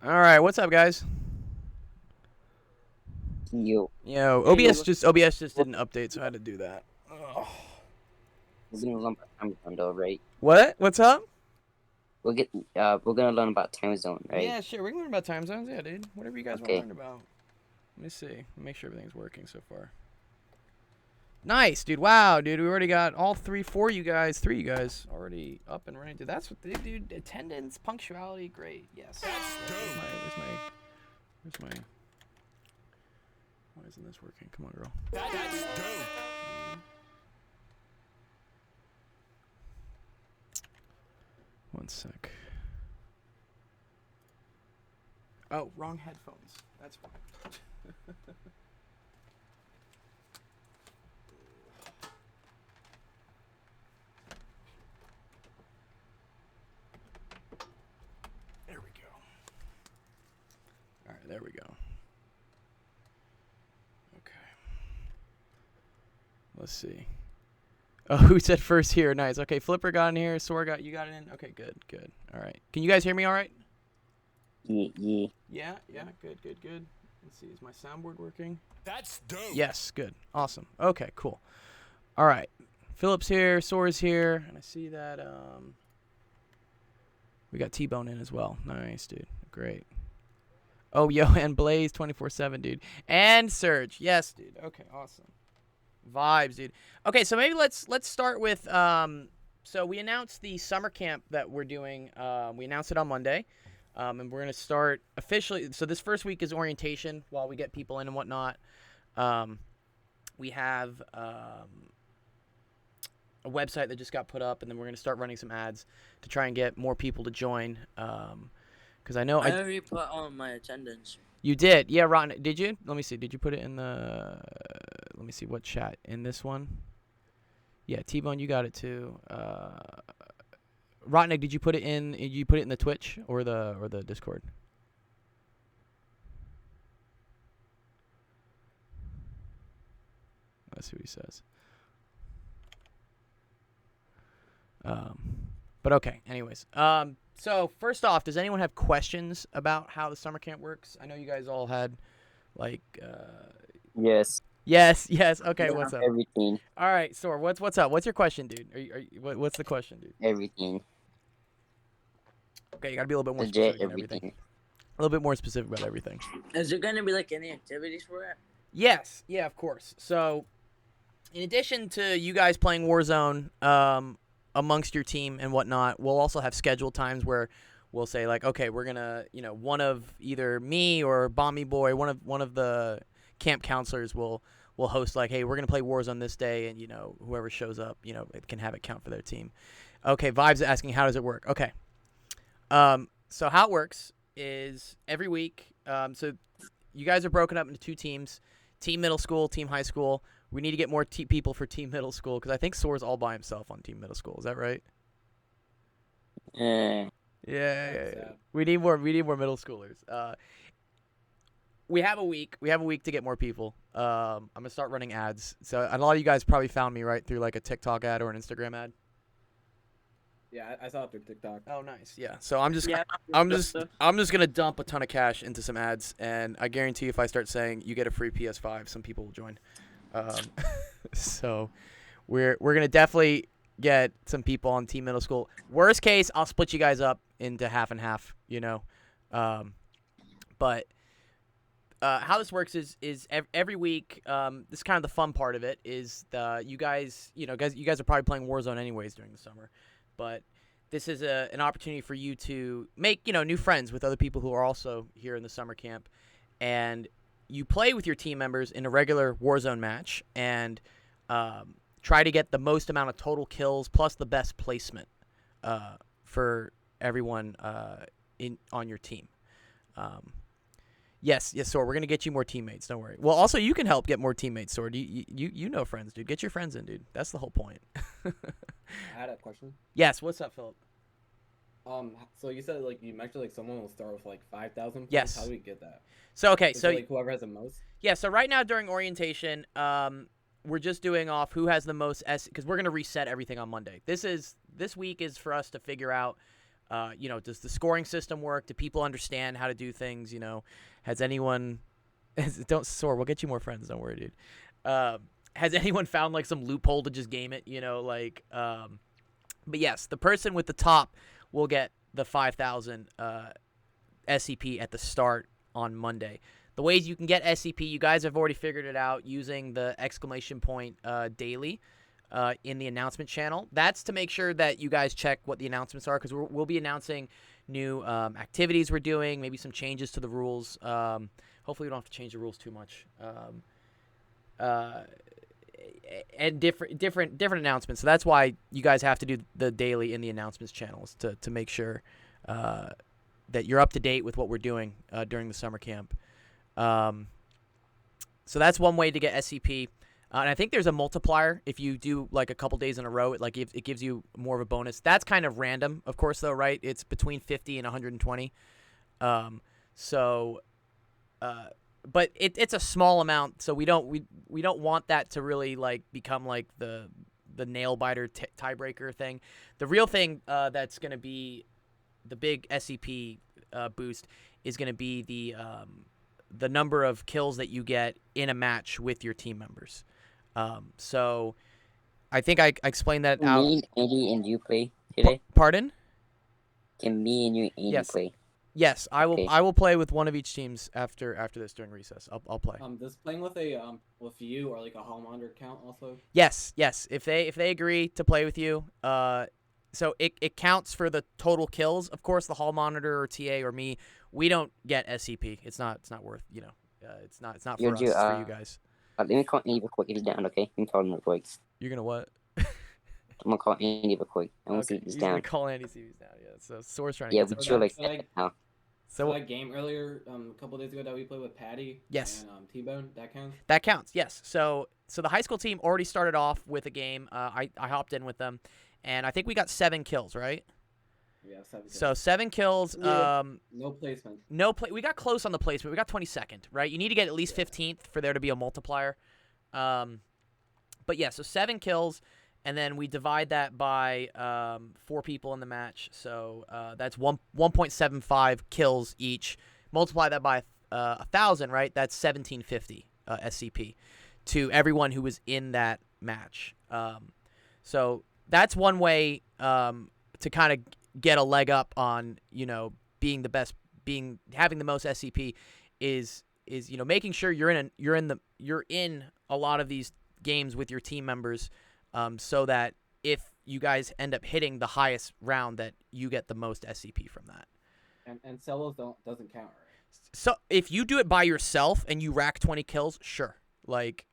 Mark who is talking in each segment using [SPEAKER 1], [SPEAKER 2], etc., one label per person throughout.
[SPEAKER 1] All right, what's up, guys?
[SPEAKER 2] Yo,
[SPEAKER 1] Yo,
[SPEAKER 2] hey,
[SPEAKER 1] OBS just
[SPEAKER 2] we're,
[SPEAKER 1] did an update, so I had to do that. Ugh.
[SPEAKER 2] we're gonna learn about time zone though, right?
[SPEAKER 1] What? What's up?
[SPEAKER 2] We're gonna learn about time zone, right?
[SPEAKER 1] Yeah, sure. We can learn about time zones. Yeah, dude. Whatever you guys want to
[SPEAKER 2] Okay.
[SPEAKER 1] learn about. Let me see. Make sure everything's working so far. Nice, dude. Wow, dude. We already got all three you guys already up and running. Dude, that's what they do. Attendance, punctuality, great. Yes. Where's my? Why isn't this working? Come on, girl. That's dope. One sec. Oh, wrong headphones. That's fine. There we go. All right, there we go. Okay. Let's see. Oh, who said first here? Nice. Okay, Flipper got in here. Sora you got it in. Okay, good. All right. Can you guys hear me all right?
[SPEAKER 2] Yeah.
[SPEAKER 1] Yeah. Good. Let's see. Is my soundboard working?
[SPEAKER 3] That's dope.
[SPEAKER 1] Yes. Good. Awesome. Okay. Cool. All right. Philip's here. Sora's here, and I see that we got T-Bone in as well. Nice, dude. Great. Oh, yo, and Blaze 24/7, dude, and Surge. Yes, dude. Okay. Awesome. Vibes, dude. Okay, so maybe let's start with so we announced the summer camp that we're doing. We announced it on Monday. And we're gonna start officially. So this first week is orientation while we get people in and whatnot. We have a website that just got put up, and then we're gonna start running some ads to try and get more people to join. Because I know
[SPEAKER 4] I already put on my attendance.
[SPEAKER 1] You did, yeah, Ron. Did you? Let me see. Did you put it in the? Let me see what chat in this one. Yeah, T-Bone, you got it too. Rotnik, did you put it in? Did you put it in the Twitch or the Discord? Let's see what he says. But okay. Anyways, so first off, does anyone have questions about how the summer camp works? I know you guys all had, like,
[SPEAKER 2] Yes.
[SPEAKER 1] Yes. Okay,
[SPEAKER 2] Yeah,
[SPEAKER 1] what's up?
[SPEAKER 2] everything.
[SPEAKER 1] All right, Sor, what's up? What's your question, dude? What's the question, dude?
[SPEAKER 2] Everything.
[SPEAKER 1] Okay, you gotta be a little bit more
[SPEAKER 2] Legit
[SPEAKER 1] specific about everything.
[SPEAKER 2] everything.
[SPEAKER 1] A little bit more specific about everything.
[SPEAKER 4] Is there gonna be like any activities for it?
[SPEAKER 1] Yes. Yeah, of course. So, in addition to you guys playing Warzone, amongst your team and whatnot, we'll also have scheduled times where we'll say like, okay, we're gonna, one of either me or Bomby Boy, one of the camp counselors will host like, hey, we're gonna play Warzone this day, and whoever shows up, it can have it count for their team. Okay, Vibes asking, how does it work? Okay, so how it works is every week. So you guys are broken up into two teams: team middle school, team high school. We need to get more people for team middle school because I think Soar's all by himself on team middle school. Is that right? Yeah. We need more middle schoolers. We have a week. We have a week to get more people. I'm gonna start running ads. So a lot of you guys probably found me right through like a TikTok ad or an Instagram ad.
[SPEAKER 5] Yeah, I saw it through TikTok.
[SPEAKER 1] Oh, nice. Yeah. So I'm just gonna dump a ton of cash into some ads, and I guarantee if I start saying you get a free PS5, some people will join. So we're gonna definitely get some people on team middle school. Worst case, I'll split you guys up into half and half. But how this works is every week. This is kind of the fun part of it. Is you guys are probably playing Warzone anyways during the summer, but this is an opportunity for you to make new friends with other people who are also here in the summer camp, and you play with your team members in a regular Warzone match and try to get the most amount of total kills plus the best placement for everyone on your team. Yes, Sword. We're gonna get you more teammates. Don't worry. Well, also you can help get more teammates, Sword. You know friends, dude. Get your friends in, dude. That's the whole point.
[SPEAKER 5] I had a question.
[SPEAKER 1] Yes. What's up, Philip?
[SPEAKER 5] So you said you mentioned someone will start with 5,000.
[SPEAKER 1] Yes.
[SPEAKER 5] How do we get that?
[SPEAKER 1] So okay,
[SPEAKER 5] Is
[SPEAKER 1] so
[SPEAKER 5] it, whoever has the most.
[SPEAKER 1] Yeah. So right now during orientation, we're just doing off who has the most because we're gonna reset everything on Monday. This week is for us to figure out Does the scoring system work? Do people understand how to do things? Has anyone don't soar, we'll get you more friends, don't worry, dude. Has anyone found like some loophole to just game it? But yes, the person with the top will get the 5,000 SCP at the start on Monday. The ways you can get SCP, you guys have already figured it out using the exclamation point daily in the announcement channel. That's to make sure that you guys check what the announcements are, because we'll be announcing new activities we're doing, maybe some changes to the rules. Hopefully we don't have to change the rules too much. And different announcements. So that's why you guys have to do the daily in the announcements channels to make sure that you're up to date with what we're doing during the summer camp. So that's one way to get SCP. And I think there's a multiplier if you do like a couple days in a row. It gives you more of a bonus. That's kind of random, of course, though, right? It's between 50 and 120. But it's a small amount, so we don't want that to really like become like the nail biter tiebreaker thing. The real thing that's going to be the big SCP boost is going to be the number of kills that you get in a match with your team members. So I think I explained that out.
[SPEAKER 2] Me, Andy, and you play today?
[SPEAKER 1] Pardon?
[SPEAKER 2] Can me and you, Andy,
[SPEAKER 1] Yes.
[SPEAKER 2] play?
[SPEAKER 1] Yes, I will.
[SPEAKER 2] Okay.
[SPEAKER 1] I will play with one of each teams after this during recess. I'll play.
[SPEAKER 5] Does playing with a with you or like a hall monitor count also?
[SPEAKER 1] Yes. If they agree to play with you, so it counts for the total kills. Of course, the hall monitor or TA or me, we don't get SCP. It's not worth it's not for
[SPEAKER 2] You'll
[SPEAKER 1] us.
[SPEAKER 2] do,
[SPEAKER 1] It's for you guys.
[SPEAKER 2] Let me call Andy real quick if he's down, okay? You can call him real quick.
[SPEAKER 1] You're gonna what?
[SPEAKER 2] I'm gonna call Andy real quick. I want to see if he's
[SPEAKER 1] He's
[SPEAKER 2] down.
[SPEAKER 1] gonna call Andy, see if he's down. Yeah. So Soar's trying to
[SPEAKER 2] Yeah,
[SPEAKER 1] get
[SPEAKER 2] we
[SPEAKER 1] some
[SPEAKER 2] chill
[SPEAKER 1] back.
[SPEAKER 2] like that now.
[SPEAKER 5] So
[SPEAKER 1] So
[SPEAKER 5] that game earlier, a couple days ago that we played with Patty.
[SPEAKER 1] Yes.
[SPEAKER 5] And T-Bone, that counts.
[SPEAKER 1] that counts. Yes. So the high school team already started off with a game. I hopped in with them, and I think we got 7 kills, right?
[SPEAKER 5] Yeah, 7.
[SPEAKER 1] So 7 kills.
[SPEAKER 5] Yeah. No placement.
[SPEAKER 1] We got close on the placement. We got 22nd, right? You need to get at least 15th for there to be a multiplier. But yeah, so 7 kills, and then we divide that by 4 people in the match. So that's 1.75 kills each. Multiply that by 1,000, right? That's 1,750 SCP to everyone who was in that match. So that's one way to kind of get a leg up on being the best, having the most SCP is making sure you're in a lot of these games with your team members, so that if you guys end up hitting the highest round, that you get the most SCP from that.
[SPEAKER 5] And solos doesn't count, right?
[SPEAKER 1] So if you do it by yourself and you rack 20 kills, sure. Like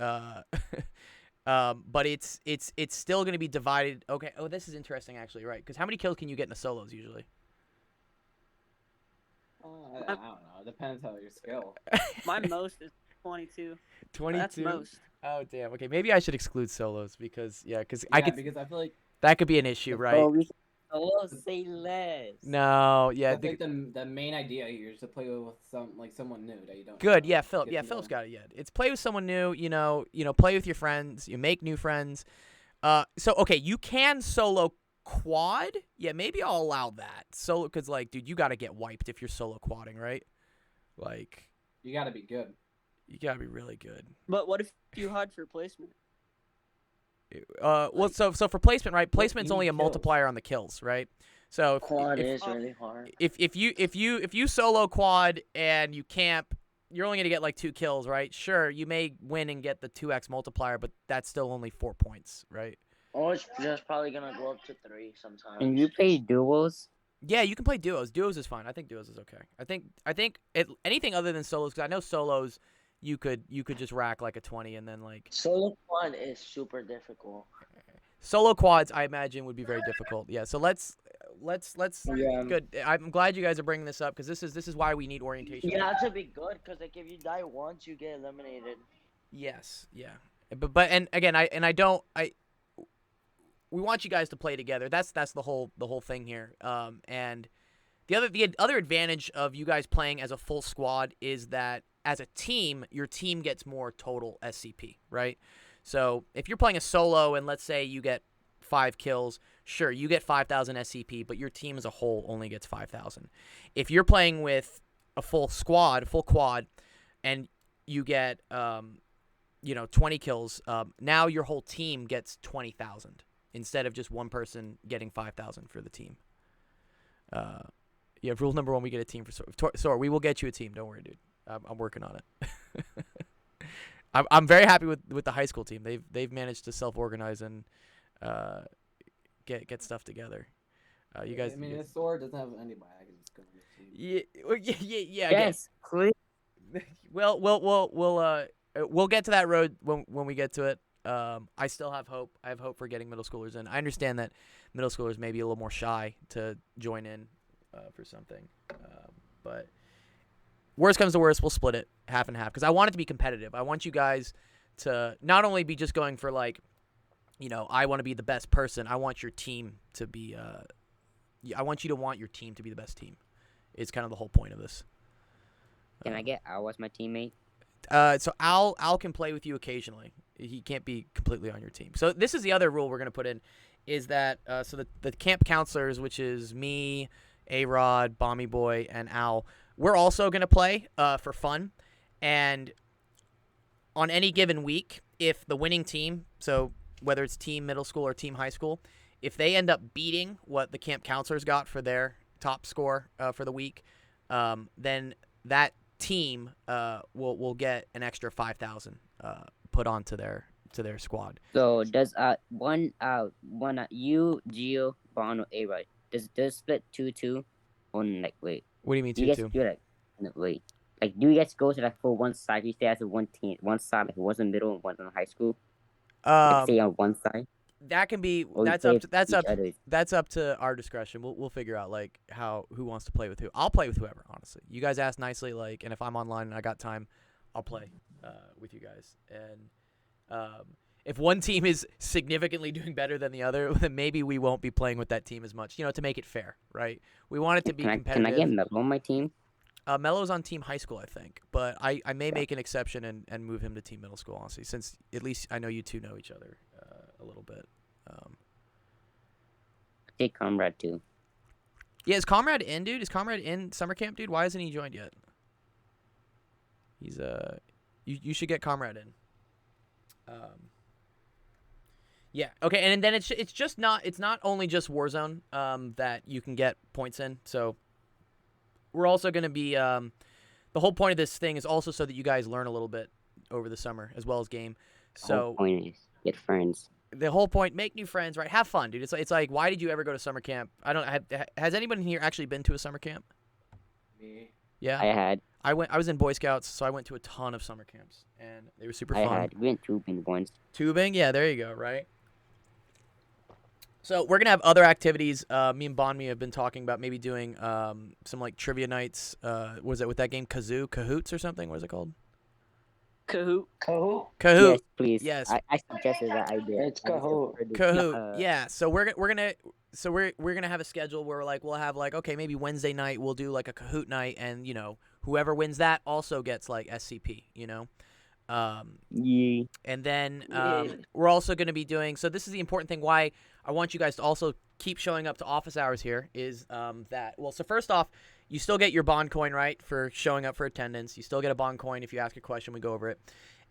[SPEAKER 1] but it's still going to be divided. Okay. Oh, this is interesting actually, right? Because how many kills can you get in a solos usually?
[SPEAKER 5] I don't know. It depends how your skill.
[SPEAKER 3] My most is 22.
[SPEAKER 1] 22.
[SPEAKER 3] That's most.
[SPEAKER 1] Oh damn. Okay, maybe I should exclude solos because
[SPEAKER 5] Because
[SPEAKER 1] I
[SPEAKER 5] feel like
[SPEAKER 1] that could be an issue, right?
[SPEAKER 4] Oh, we say less.
[SPEAKER 1] No, yeah.
[SPEAKER 5] I think the main idea here is to play with someone new that you don't.
[SPEAKER 1] Good,
[SPEAKER 5] know,
[SPEAKER 1] yeah, Philip.
[SPEAKER 5] get
[SPEAKER 1] Yeah,
[SPEAKER 5] to
[SPEAKER 1] Philip's
[SPEAKER 5] know.
[SPEAKER 1] got it. Yeah, it's play with someone new. Play with your friends. You make new friends. So okay, you can solo quad. Yeah, maybe I'll allow that. Solo, because like, dude, you got to get wiped if you're solo quadding, right? Like,
[SPEAKER 5] You gotta be good.
[SPEAKER 1] you got to be really good.
[SPEAKER 3] But what if you hide for placement?
[SPEAKER 1] Well, so for placement, right? Placement's
[SPEAKER 5] you
[SPEAKER 1] only a
[SPEAKER 5] kills?
[SPEAKER 1] multiplier on the kills, right? So
[SPEAKER 4] Quad
[SPEAKER 1] if,
[SPEAKER 4] is really hard.
[SPEAKER 1] if you solo quad and you camp, you're only gonna get like 2 kills, right? Sure, you may win and get the 2x multiplier, but that's still only 4 points, right?
[SPEAKER 4] Or it's just probably gonna go up to 3 sometimes.
[SPEAKER 2] And you play duos?
[SPEAKER 1] Yeah, you can play duos. Duos is fine. I think duos is okay. I think anything other than solos, because I know solos, you could just rack like a 20 and then like
[SPEAKER 4] Solo quad is super difficult.
[SPEAKER 1] solo quads. I imagine would be very difficult. Yeah. So let's
[SPEAKER 5] Yeah.
[SPEAKER 1] good. I'm glad you guys are bringing this up because this is why we need orientation.
[SPEAKER 4] You have to be good because like if you die once, you get eliminated.
[SPEAKER 1] Yes. Yeah. But and again, we want you guys to play together. That's the whole thing here. And the other advantage of you guys playing as a full squad is that as a team, your team gets more total SCP, right? So if you're playing a solo and let's say you get 5 kills, sure, you get 5,000 SCP, but your team as a whole only gets 5,000. If you're playing with a full quad, and you get 20 kills, now your whole team gets 20,000 instead of just one person getting 5,000 for the team. Yeah, rule number 1: we get a team for Sora. We will get you a team. Don't worry, dude. I'm working on it. I'm very happy with the high school team. They've managed to self-organize and get stuff together. You guys.
[SPEAKER 5] I mean, his sword doesn't have anybody. I can just go with you.
[SPEAKER 1] Yeah.
[SPEAKER 2] Yes, please.
[SPEAKER 1] We'll get to that road when we get to it. I still have hope. I have hope for getting middle schoolers in. I understand that middle schoolers may be a little more shy to join in for something, but worst comes to worst, we'll split it half and half because I want it to be competitive. I want you guys to not only be just going for like, I want to be the best person. I want your team to be. I want you to want your team to be the best team. It's kind of the whole point of this.
[SPEAKER 2] Can I get Al as my teammate?
[SPEAKER 1] So Al can play with you occasionally. He can't be completely on your team. So this is the other rule we're going to put in, is that so the camp counselors, which is me, A-Rod, Bommy Boy, and Al, we're also going to play for fun. And on any given week, if the winning team, so whether it's team middle school or team high school, if they end up beating what the camp counselors got for their top score for the week, then that team will get an extra 5,000 put onto their squad.
[SPEAKER 2] So does one you, Gio, Bono, A-Rod, does split 2-2 on like wait?
[SPEAKER 1] What do you mean
[SPEAKER 2] Do you
[SPEAKER 1] 2-2?
[SPEAKER 2] guys do like no, wait? Like do you guys go to like for one side? You stay as a one team, one side like one in the middle and one in high school. Like, stay on one side.
[SPEAKER 1] That can be
[SPEAKER 2] Or you
[SPEAKER 1] that's
[SPEAKER 2] play
[SPEAKER 1] up to, that's
[SPEAKER 2] each
[SPEAKER 1] up
[SPEAKER 2] other?
[SPEAKER 1] that's up to our discretion. We'll figure out like who wants to play with who. I'll play with whoever, honestly. You guys ask nicely, like, and if I'm online and I got time, I'll play with you guys. And if one team is significantly doing better than the other, then maybe we won't be playing with that team as much. To make it fair, right? We want it to be competitive.
[SPEAKER 2] Can I get Melo on my team?
[SPEAKER 1] Melo's on team high school, I think, but I may make an exception and move him to team middle school, honestly, since at least I know you two know each other a little bit.
[SPEAKER 2] Take Comrade too.
[SPEAKER 1] Yeah, is Comrade in, dude? Is Comrade in summer camp, dude? Why hasn't he joined yet? He's you should get Comrade in. Yeah, okay, and then it's not only just Warzone that you can get points in. So we're also going to be the whole point of this thing is also so that you guys learn a little bit over the summer as well as game.
[SPEAKER 2] The whole
[SPEAKER 1] So
[SPEAKER 2] point is get friends.
[SPEAKER 1] the whole point, make new friends, right? Have fun, dude. It's like why did you ever go to summer camp? Has anyone here actually been to a summer camp?
[SPEAKER 5] Me.
[SPEAKER 1] Yeah. I was in Boy Scouts, so I went to a ton of summer camps and they were super fun.
[SPEAKER 2] We went tubing once.
[SPEAKER 1] Tubing? Yeah, there you go, right? So we're going to have other activities. Me and Bonmi have been talking about maybe doing some like trivia nights. Was it with that game Kahoots or something? What is it called?
[SPEAKER 3] Kahoot.
[SPEAKER 4] Kahoot?
[SPEAKER 1] Kahoot.
[SPEAKER 2] Yes, please.
[SPEAKER 1] Yes.
[SPEAKER 2] I suggested that idea.
[SPEAKER 4] It's Kahoot.
[SPEAKER 1] Kahoot. Yeah. So we're gonna have a schedule where we'll have like, okay, maybe Wednesday night we'll do like a Kahoot night, and whoever wins that also gets like SCP.
[SPEAKER 2] Yeah.
[SPEAKER 1] And then we're also going to be doing, so this is the important thing why I want you guys to also keep showing up to office hours here is that, well, so first off, you still get your bond coin, right, for showing up for attendance. You still get a bond coin if you ask a question, we go over it.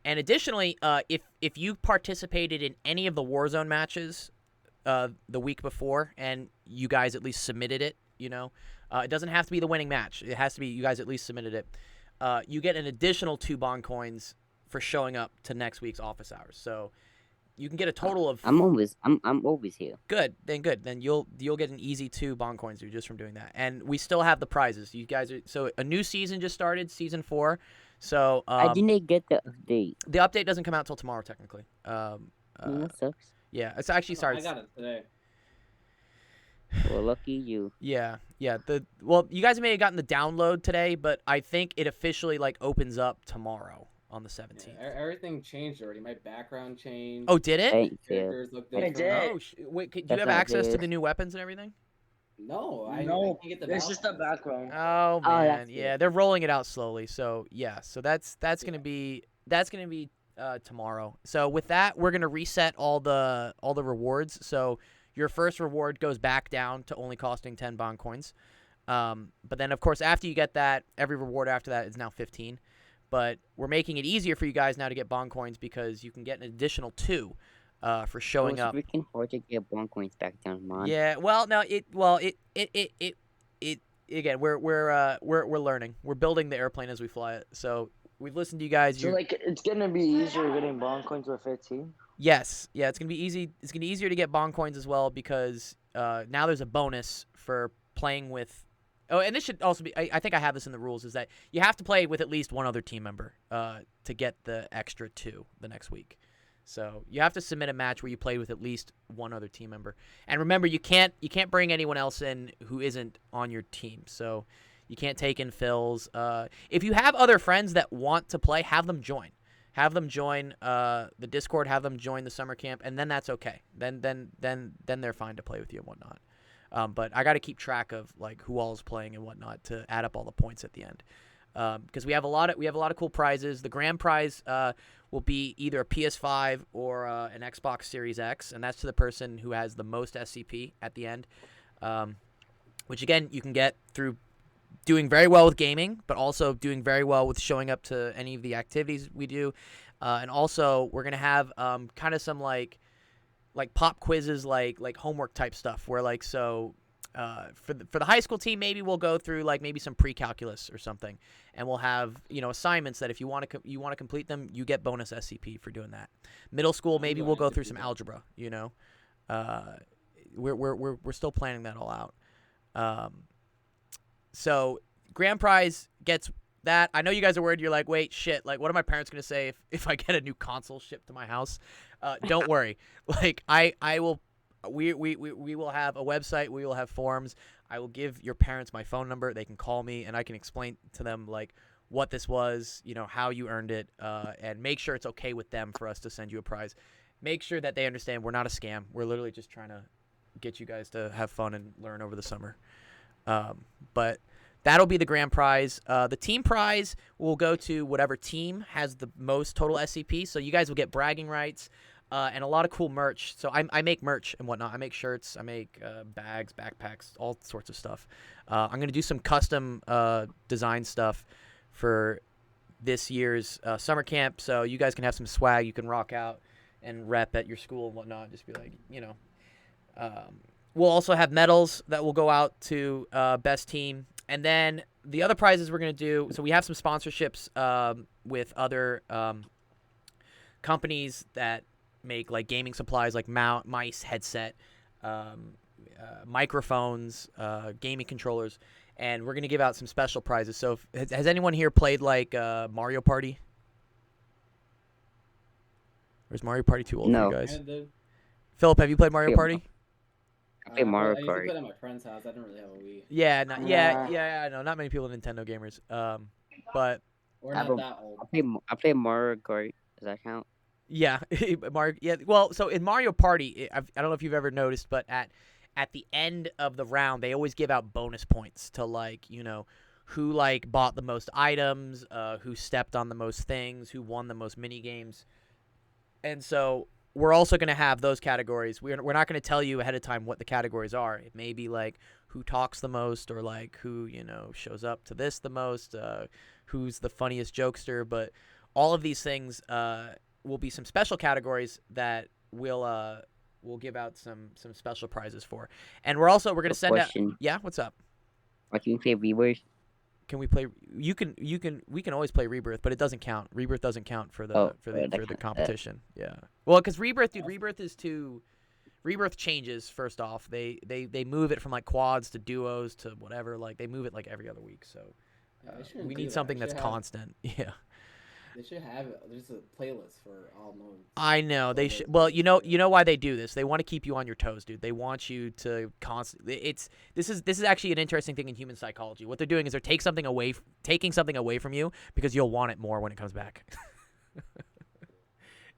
[SPEAKER 1] And additionally, if you participated in any of the Warzone matches the week before and you guys at least submitted it, it doesn't have to be the winning match. It has to be you guys at least submitted it. You get an additional 2 bond coins for showing up to next week's office hours. So you can get a total of
[SPEAKER 2] I'm always here.
[SPEAKER 1] Good. Then you'll get an easy 2 bond coins dude, just from doing that. And we still have the prizes. You guys are, so a new season just started, season 4. So
[SPEAKER 2] I didn't get the update.
[SPEAKER 1] the update doesn't come out till tomorrow technically.
[SPEAKER 2] That sucks.
[SPEAKER 1] Yeah, it's actually
[SPEAKER 5] I
[SPEAKER 1] starts.
[SPEAKER 5] got it today.
[SPEAKER 2] Well, lucky you.
[SPEAKER 1] Yeah. Well, you guys may have gotten the download today, but I think it officially opens up tomorrow on the 17th.
[SPEAKER 5] Yeah, everything changed already. My background changed.
[SPEAKER 1] Oh, did it?
[SPEAKER 2] Thank you.
[SPEAKER 5] Characters look
[SPEAKER 4] It
[SPEAKER 5] different.
[SPEAKER 4] did.
[SPEAKER 1] Oh, wait, do you
[SPEAKER 2] That's
[SPEAKER 1] have
[SPEAKER 2] not
[SPEAKER 1] access to
[SPEAKER 2] good.
[SPEAKER 1] the new weapons and everything?
[SPEAKER 5] No, I
[SPEAKER 4] No,
[SPEAKER 5] can't get the
[SPEAKER 4] it's
[SPEAKER 5] mouse
[SPEAKER 4] just a
[SPEAKER 5] on.
[SPEAKER 4] background.
[SPEAKER 1] Oh
[SPEAKER 2] Oh,
[SPEAKER 1] man,
[SPEAKER 2] that's
[SPEAKER 1] yeah,
[SPEAKER 2] good.
[SPEAKER 1] they're rolling it out slowly. So yeah, so that's gonna
[SPEAKER 5] Yeah.
[SPEAKER 1] be tomorrow. So with that, we're gonna reset all the rewards. So your first reward goes back down to only costing 10 bond coins. But then, of course, after you get that, every reward after that is now 15. But we're making it easier for you guys now to get bond coins because you can get an additional 2 for showing
[SPEAKER 2] it's
[SPEAKER 1] up.
[SPEAKER 2] freaking hard to get bond coins back down, man.
[SPEAKER 1] Yeah, well, no, it again, we're learning. We're building the airplane as we fly it. So we've listened to you guys.
[SPEAKER 4] So like it's gonna be easier getting bond coins with 15.
[SPEAKER 1] Yes, yeah, it's gonna be easy. It's gonna be easier to get bond coins as well because now there's a bonus for playing with. Oh, and this should also be. I think I have this in the rules is that you have to play with at least one other team member to get the extra 2 the next week. So you have to submit a match where you play with at least one other team member. And remember, you can't bring anyone else in who isn't on your team. So you can't take in fills. If you have other friends that want to play, have them join. Have them join the Discord. Have them join the summer camp, and then that's okay. Then they're fine to play with you and whatnot. But I got to keep track of like who all is playing and whatnot to add up all the points at the end. Because we have a lot of cool prizes. The grand prize will be either a PS5 or an Xbox Series X, and that's to the person who has the most SCP at the end. Which again you can get through doing very well with gaming, but also doing very well with showing up to any of the activities we do. And also we're gonna have kind of some like pop quizzes, like homework type stuff, where like so. For the high school team, maybe we'll go through like maybe some pre-calculus or something, and we'll have assignments that if you want to complete them, you get bonus SCP for doing that. Middle school, maybe we'll go through some algebra. We're still planning that all out. So grand prize gets that. I know you guys are worried. You're like, wait, shit. Like, what are my parents gonna say if I get a new console shipped to my house? Don't worry. Like, I will. We will have a website. We will have forums. I will give your parents my phone number. They can call me, and I can explain to them like what this was, how you earned it, and make sure it's okay with them for us to send you a prize. Make sure that they understand we're not a scam. We're literally just trying to get you guys to have fun and learn over the summer. But that'll be the grand prize. The team prize will go to whatever team has the most total SCP. So you guys will get bragging rights. And a lot of cool merch. So I make merch and whatnot. I make shirts. I make bags, backpacks, all sorts of stuff. I'm going to do some custom design stuff for this year's summer camp. So you guys can have some swag. You can rock out and rep at your school and whatnot. Just be like, we'll also have medals that will go out to best team. And then the other prizes we're going to do. So we have some sponsorships with other companies that make like gaming supplies like mice, headset, microphones, gaming controllers, and we're gonna give out some special prizes. So has anyone here played like Mario Party? Or is Mario Party too old for you guys? Philip, have you played Mario Party?
[SPEAKER 2] I played Mario
[SPEAKER 5] I used to
[SPEAKER 2] Party.
[SPEAKER 5] play it at my friend's house. I didn't really have a Wii.
[SPEAKER 1] Yeah, I know. Not many people are Nintendo gamers. But
[SPEAKER 5] We're not that old.
[SPEAKER 2] I play Mario Kart. Does that count?
[SPEAKER 1] yeah, Mario. Yeah, well, so in Mario Party, I don't know if you've ever noticed, but at the end of the round, they always give out bonus points to like who like bought the most items, who stepped on the most things, who won the most mini games, and so we're also going to have those categories. We're not going to tell you ahead of time what the categories are. It may be like who talks the most, or like who shows up to this the most, who's the funniest jokester, but all of these things will be some special categories that we'll give out some special prizes for. And we're going to send out. Yeah, what's up?
[SPEAKER 2] Can you play Rebirth?
[SPEAKER 1] Can we play? We can always play Rebirth, but it doesn't count. Rebirth doesn't count for the competition. Yeah. Well, because Rebirth changes. First off, they move it from like quads to duos to whatever. Like they move it like every other week. So we need something that's constant. Yeah.
[SPEAKER 5] They should have there's a playlist for all modes.
[SPEAKER 1] I know they should. Well, you know why they do this. They want to keep you on your toes, dude. They want you to constantly. This is actually an interesting thing in human psychology. What they're doing is they're taking something away from you because you'll want it more when it comes back.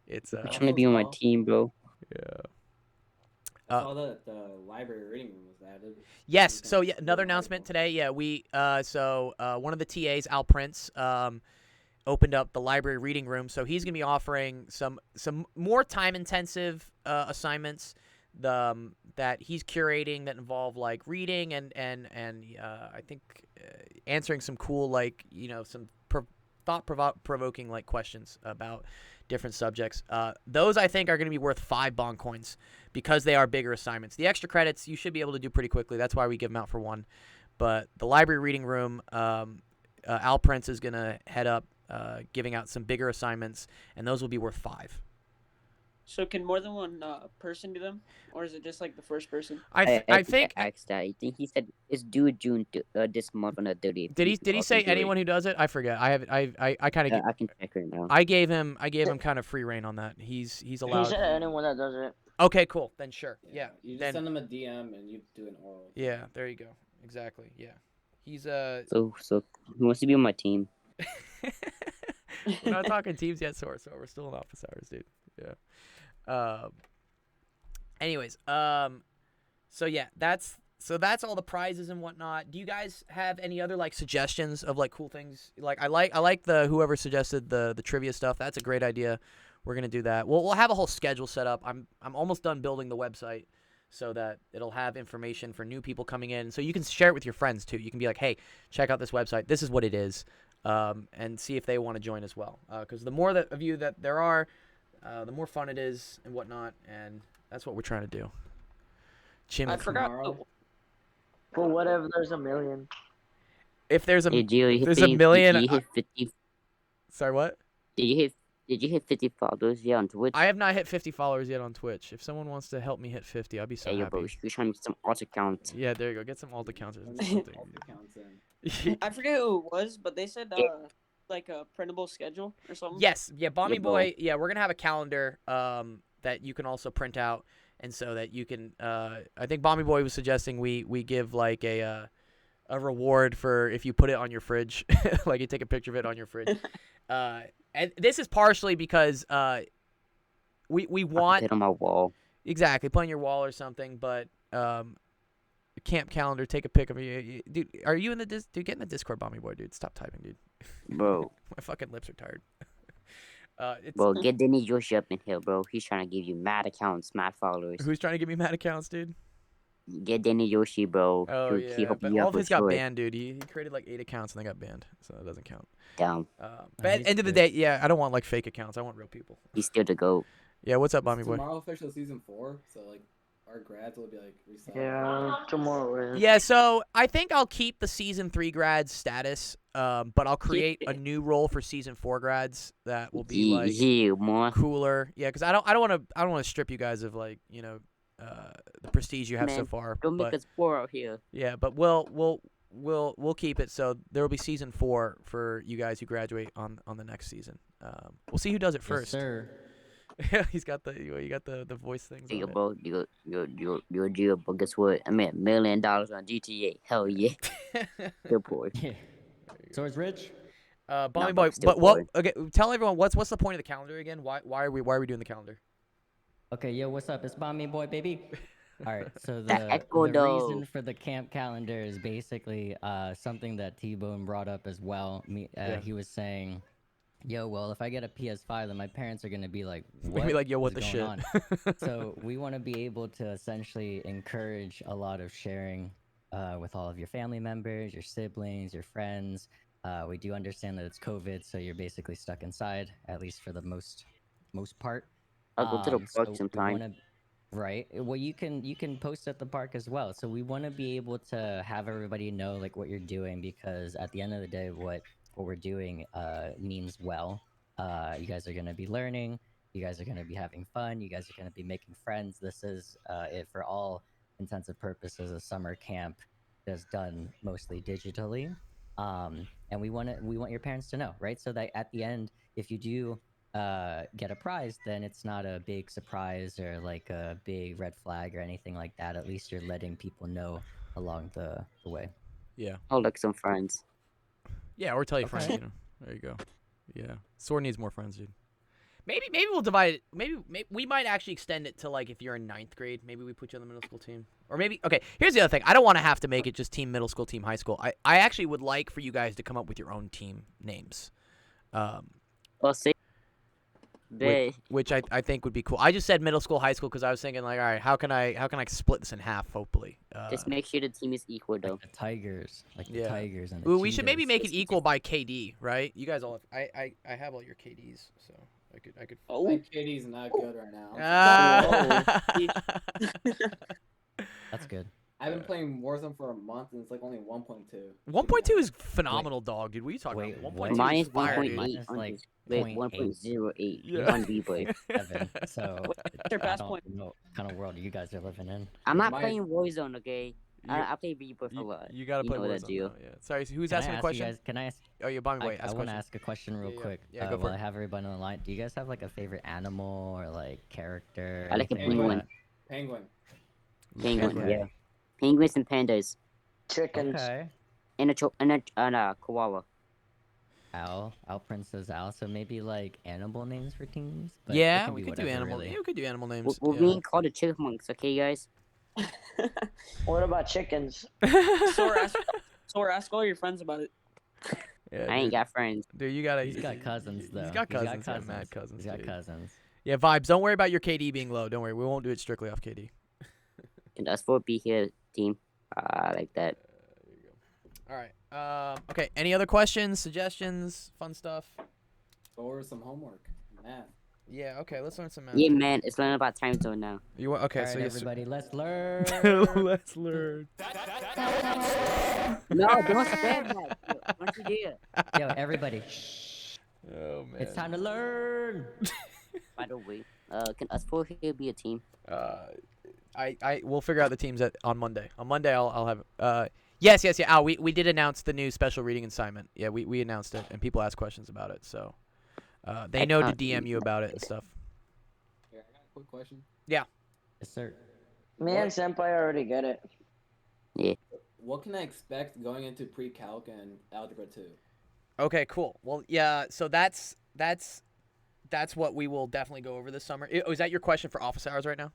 [SPEAKER 1] It's
[SPEAKER 2] I'm trying to be on my team, bro.
[SPEAKER 1] Yeah.
[SPEAKER 5] I saw that the library reading room was added.
[SPEAKER 1] Yes. So yeah, another announcement today. Yeah, we one of the TAs, Al Prince, opened up the library reading room, so he's going to be offering some more time-intensive assignments that he's curating that involve like reading and I think answering some cool like some thought provoking like questions about different subjects. Those I think are going to be worth 5 bond coins because they are bigger assignments. The extra credits you should be able to do pretty quickly. That's why we give them out for 1. But the library reading room, Al Prince is going to head up giving out some bigger assignments, and those will be worth 5.
[SPEAKER 3] So can more than one person do them, or is it just like the first person?
[SPEAKER 1] I think.
[SPEAKER 2] I asked that. I think he said it's due June this month on the 30th.
[SPEAKER 1] Did he say anyone who does it? I forget. I kind of.
[SPEAKER 2] I can check right now.
[SPEAKER 1] I gave him kind of free reign on that. He's
[SPEAKER 4] He
[SPEAKER 1] allowed.
[SPEAKER 4] said anyone that does it.
[SPEAKER 1] Okay, cool. Then sure. Yeah.
[SPEAKER 5] You just
[SPEAKER 1] Then
[SPEAKER 5] send them a DM and you do an oral.
[SPEAKER 1] yeah. There you go. Exactly. Yeah. He's
[SPEAKER 2] So he wants to be on my team.
[SPEAKER 1] We're not talking teams yet, so we're still in office hours, dude. Yeah. Anyways, so yeah, that's all the prizes and whatnot. Do you guys have any other like suggestions of like cool things? Like I like the whoever suggested the trivia stuff. That's a great idea. We're gonna do that. We'll have a whole schedule set up. I'm almost done building the website so that it'll have information for new people coming in. So you can share it with your friends too. You can be like, hey, check out this website. This is what it is, and see if they want to join as well. Because the more of you that there are, the more fun it is and whatnot, and that's what we're trying to do.
[SPEAKER 3] I forgot.
[SPEAKER 5] Tomorrow.
[SPEAKER 4] For whatever, there's a million.
[SPEAKER 1] If there's a
[SPEAKER 2] Hey, Gio, you
[SPEAKER 1] there's
[SPEAKER 2] hit
[SPEAKER 1] a million.
[SPEAKER 2] Did you hit 50?
[SPEAKER 1] Sorry, what?
[SPEAKER 2] Did you hit 50 followers yet on Twitch?
[SPEAKER 1] I have not hit 50 followers yet on Twitch. If someone wants to help me hit 50, I'll be so
[SPEAKER 2] Hey, yo,
[SPEAKER 1] happy.
[SPEAKER 2] bro, you're trying to get some alt accounts.
[SPEAKER 1] Yeah, there you go. Get some alt accounts or
[SPEAKER 5] Send
[SPEAKER 1] something.
[SPEAKER 5] all the accounts in.
[SPEAKER 3] I forget who it was, but they said like a printable schedule or something.
[SPEAKER 1] Yes, yeah, Bomby
[SPEAKER 2] Yeah, bro.
[SPEAKER 1] Boy. Yeah, we're gonna have a calendar that you can also print out, and so that you can. I think Bomby Boy was suggesting we give like a reward for if you put it on your fridge, like you take a picture of it on your fridge. And this is partially because we want
[SPEAKER 2] Hit on my wall.
[SPEAKER 1] exactly put on your wall or something, but camp calendar, take a pic of you, dude. Are you in the dude? Get in the Discord, Bomby Boy, dude. Stop typing, dude.
[SPEAKER 2] Bro.
[SPEAKER 1] My fucking lips are tired. It's,
[SPEAKER 2] Bro, get Denny Yoshi up in here, bro. He's trying to give you mad accounts, mad followers.
[SPEAKER 1] who's trying to give me mad accounts, dude?
[SPEAKER 2] Get Denny Yoshi, bro.
[SPEAKER 1] Oh
[SPEAKER 2] He
[SPEAKER 1] yeah,
[SPEAKER 2] hook
[SPEAKER 1] but
[SPEAKER 2] you
[SPEAKER 1] all
[SPEAKER 2] up
[SPEAKER 1] of his
[SPEAKER 2] with
[SPEAKER 1] got
[SPEAKER 2] short.
[SPEAKER 1] banned, dude. He created like 8 accounts and they got banned, so that doesn't count.
[SPEAKER 2] Down.
[SPEAKER 1] But at
[SPEAKER 6] he's
[SPEAKER 1] the end of the
[SPEAKER 6] good.
[SPEAKER 1] day, yeah, I don't want like fake accounts. I want real people.
[SPEAKER 2] He's still the GOAT.
[SPEAKER 1] Yeah, what's up, Bomby Boy?
[SPEAKER 5] Tomorrow official season 4, so like our grads will be like reset.
[SPEAKER 4] Yeah, tomorrow.
[SPEAKER 1] Yeah, so I think I'll keep the season 3 grads status, but I'll create a new role for season 4 grads that will be like
[SPEAKER 2] Yeah, more.
[SPEAKER 1] cooler. Yeah, because I don't want to strip you guys of like the prestige you have so
[SPEAKER 2] Man,
[SPEAKER 1] far.
[SPEAKER 2] Don't make
[SPEAKER 1] But
[SPEAKER 2] us poor out here.
[SPEAKER 1] yeah, but we'll keep it. So there will be season 4 for you guys who graduate on the next season. We'll see who does it
[SPEAKER 6] Yes,
[SPEAKER 1] first.
[SPEAKER 6] sir.
[SPEAKER 1] He's got you got the voice things.
[SPEAKER 2] Hey,
[SPEAKER 1] On it.
[SPEAKER 2] bro, you're a deal, but guess what? I made $1 million on GTA. Hell yeah. Still poor.
[SPEAKER 6] So it's Rich.
[SPEAKER 1] Bomby
[SPEAKER 2] No,
[SPEAKER 1] Boy,
[SPEAKER 2] but still
[SPEAKER 1] but what?
[SPEAKER 2] boring.
[SPEAKER 1] Okay, tell everyone what's the point of the calendar again? Why are we doing the calendar?
[SPEAKER 6] Okay, yo, what's up? It's Bomby Boy, baby. All right, so
[SPEAKER 2] That
[SPEAKER 6] the
[SPEAKER 2] echo,
[SPEAKER 6] reason
[SPEAKER 2] though.
[SPEAKER 6] for the camp calendar is basically something that T-Bone brought up as well.
[SPEAKER 1] Yeah.
[SPEAKER 6] He was saying, yo, well, if I get a PS5, then my parents are going to be like, what
[SPEAKER 1] Maybe like, yo, what
[SPEAKER 6] is
[SPEAKER 1] the
[SPEAKER 6] going
[SPEAKER 1] shit?
[SPEAKER 6] on? So we want to be able to essentially encourage a lot of sharing with all of your family members, your siblings, your friends. We do understand that it's COVID, so you're basically stuck inside, at least for the most part.
[SPEAKER 2] I'll go to the
[SPEAKER 6] So
[SPEAKER 2] park
[SPEAKER 6] we
[SPEAKER 2] sometime.
[SPEAKER 6] wanna- right. Well, you can post at the park as well. So we want to be able to have everybody know like what you're doing, because at the end of the day, what we're doing means well. You guys are gonna be learning. You guys are gonna be having fun. You guys are gonna be making friends. This is it for all intents and purposes a summer camp that's done mostly digitally. And we want your parents to know, right? So that at the end, if you do get a prize, then it's not a big surprise or like a big red flag or anything like that. At least you're letting people know along the way.
[SPEAKER 1] Yeah,
[SPEAKER 2] I'll like some friends.
[SPEAKER 1] yeah, or tell your friends.
[SPEAKER 6] Okay.
[SPEAKER 1] There you go. Yeah, Sword needs more friends, dude. Maybe we'll divide it. Maybe we might actually extend it to like if you're in 9th grade, maybe we put you on the middle school team. Or maybe okay. Here's the other thing. I don't want to have to make it just team middle school, team high school. I actually would like for you guys to come up with your own team names.
[SPEAKER 2] Well, say
[SPEAKER 4] They.
[SPEAKER 1] which I think would be cool. I just said middle school, high school because I was thinking like, all right, how can I split this in half? Hopefully,
[SPEAKER 2] Just make sure the team is equal though.
[SPEAKER 6] Like the Tigers, like the
[SPEAKER 1] Yeah.
[SPEAKER 6] Tigers and the
[SPEAKER 1] Ooh, we should maybe
[SPEAKER 6] Cheetahs.
[SPEAKER 1] make it equal by KD, right? You guys all have, I have all your KDs, so I could.
[SPEAKER 3] Oh,
[SPEAKER 5] My KD's not good right now.
[SPEAKER 6] That's good.
[SPEAKER 5] I've been playing Warzone for a month and it's like only 1.2.
[SPEAKER 1] 1.2 is phenomenal, dog, dude. What are you talking
[SPEAKER 6] Wait,
[SPEAKER 1] about?
[SPEAKER 6] what?
[SPEAKER 1] 1.2
[SPEAKER 2] Mine
[SPEAKER 1] is
[SPEAKER 2] is
[SPEAKER 1] fire,
[SPEAKER 2] 1.8
[SPEAKER 1] dude.
[SPEAKER 6] Mine is like
[SPEAKER 2] wait
[SPEAKER 6] 0.8.
[SPEAKER 2] 1.08
[SPEAKER 1] Yeah.
[SPEAKER 2] on replay.
[SPEAKER 6] 7. So
[SPEAKER 3] your
[SPEAKER 6] I
[SPEAKER 3] pass
[SPEAKER 6] don't
[SPEAKER 3] point?
[SPEAKER 6] know what kind of world you guys are living in.
[SPEAKER 2] I'm not
[SPEAKER 5] Mine-
[SPEAKER 2] playing Warzone, okay?
[SPEAKER 1] You-
[SPEAKER 2] I play Reaper for a lot.
[SPEAKER 1] You gotta
[SPEAKER 2] You
[SPEAKER 1] play
[SPEAKER 2] know that
[SPEAKER 1] Warzone,
[SPEAKER 2] deal.
[SPEAKER 1] though, yeah. Sorry, so who's
[SPEAKER 6] Can I
[SPEAKER 1] asking a
[SPEAKER 6] ask
[SPEAKER 1] question?
[SPEAKER 6] You guys, can I ask?
[SPEAKER 1] Oh, yeah, Bobby, wait,
[SPEAKER 6] I
[SPEAKER 1] ask a
[SPEAKER 6] want to
[SPEAKER 1] question.
[SPEAKER 6] ask a question real
[SPEAKER 1] Yeah, yeah.
[SPEAKER 6] quick.
[SPEAKER 1] Yeah, go for
[SPEAKER 6] while
[SPEAKER 1] it.
[SPEAKER 6] I have everybody on the line, do you guys have like a favorite animal or like character?
[SPEAKER 2] I like a
[SPEAKER 6] anything
[SPEAKER 2] penguin.
[SPEAKER 6] that?
[SPEAKER 5] Penguin.
[SPEAKER 2] Penguin,
[SPEAKER 6] Okay.
[SPEAKER 2] yeah. Penguins and pandas.
[SPEAKER 4] Chickens.
[SPEAKER 6] Okay.
[SPEAKER 2] And a koala.
[SPEAKER 6] Al Prince says Al, so maybe like animal names for teams. But it
[SPEAKER 1] Yeah,
[SPEAKER 6] can
[SPEAKER 1] we
[SPEAKER 6] be
[SPEAKER 1] could do
[SPEAKER 6] whatever,
[SPEAKER 1] animal.
[SPEAKER 6] Really.
[SPEAKER 1] Yeah, we could do animal
[SPEAKER 2] We're,
[SPEAKER 1] names.
[SPEAKER 2] we're
[SPEAKER 1] yeah.
[SPEAKER 2] being called the chipmunks, okay, guys?
[SPEAKER 4] What about chickens?
[SPEAKER 3] So ask all your friends about it.
[SPEAKER 1] Yeah,
[SPEAKER 2] I ain't
[SPEAKER 1] dude.
[SPEAKER 2] got friends.
[SPEAKER 1] Dude, you gotta.
[SPEAKER 6] He's got cousins though.
[SPEAKER 1] He's got cousins. Yeah, mad cousins.
[SPEAKER 6] He's got
[SPEAKER 1] dude.
[SPEAKER 6] cousins.
[SPEAKER 1] Yeah, vibes. Don't worry about your KD being low. Don't worry. We won't do it strictly off KD.
[SPEAKER 2] Can us four be here, team? Like that.
[SPEAKER 1] There you go. All right. Okay. Any other questions, suggestions, fun stuff?
[SPEAKER 5] Or some homework. Math.
[SPEAKER 1] Yeah. Okay. Let's learn some math.
[SPEAKER 2] Yeah, man, it's learning about time zone now.
[SPEAKER 1] You want? Okay.
[SPEAKER 6] All
[SPEAKER 1] so
[SPEAKER 6] right,
[SPEAKER 1] you're.
[SPEAKER 6] everybody, let's learn.
[SPEAKER 1] Let's learn.
[SPEAKER 2] No, don't spam that. Yo, don't you dare.
[SPEAKER 6] Yo, everybody, shh.
[SPEAKER 1] Oh man.
[SPEAKER 6] It's time to learn.
[SPEAKER 2] By the way, can us four here be a team?
[SPEAKER 1] We'll figure out the teams on Monday. On Monday, I'll have. Yes. Oh, we did announce the new special reading assignment. Yeah, we announced it, and people asked questions about it. So, they know to DM you about it and stuff.
[SPEAKER 5] Here, I got a quick question.
[SPEAKER 6] Yes, sir.
[SPEAKER 4] Me and Senpai already get it.
[SPEAKER 5] What can I expect going into pre-calc and algebra 2?
[SPEAKER 1] Okay, cool. Well, yeah. So that's what we will definitely go over this summer. Is that your question for office hours right now?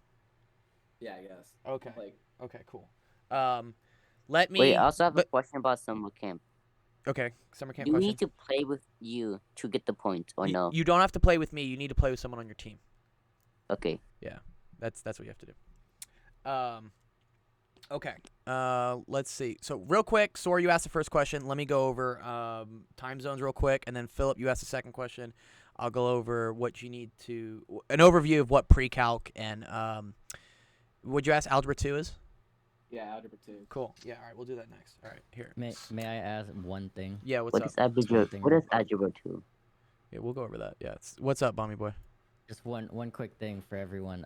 [SPEAKER 5] Yeah, I guess.
[SPEAKER 1] Okay.
[SPEAKER 5] Like,
[SPEAKER 1] Okay, cool. Let me.
[SPEAKER 2] Wait, I also have a question about summer camp.
[SPEAKER 1] Okay, summer camp
[SPEAKER 2] Do we
[SPEAKER 1] question.
[SPEAKER 2] need to play with you to get the points, or no?
[SPEAKER 1] You don't have to play with me. You need to play with someone on your team.
[SPEAKER 2] Okay.
[SPEAKER 1] That's what you have to do. Okay. Let's see. So real quick, Sora, you asked the first question. Let me go over time zones real quick, and then Philip, you asked the second question. I'll go over what you need to an overview of what pre-calc and would you ask algebra 2 is?
[SPEAKER 5] yeah, algebra 2.
[SPEAKER 1] Cool. Yeah. All right. We'll do that next. All right. Here.
[SPEAKER 6] May I ask one thing?
[SPEAKER 1] Yeah. What's
[SPEAKER 2] What
[SPEAKER 1] up?
[SPEAKER 2] is algebra?
[SPEAKER 6] Something
[SPEAKER 2] What is
[SPEAKER 6] real quick.
[SPEAKER 2] algebra 2?
[SPEAKER 1] Yeah, we'll go over that. Yeah. What's up, Bomby Boy?
[SPEAKER 6] Just one quick thing for everyone.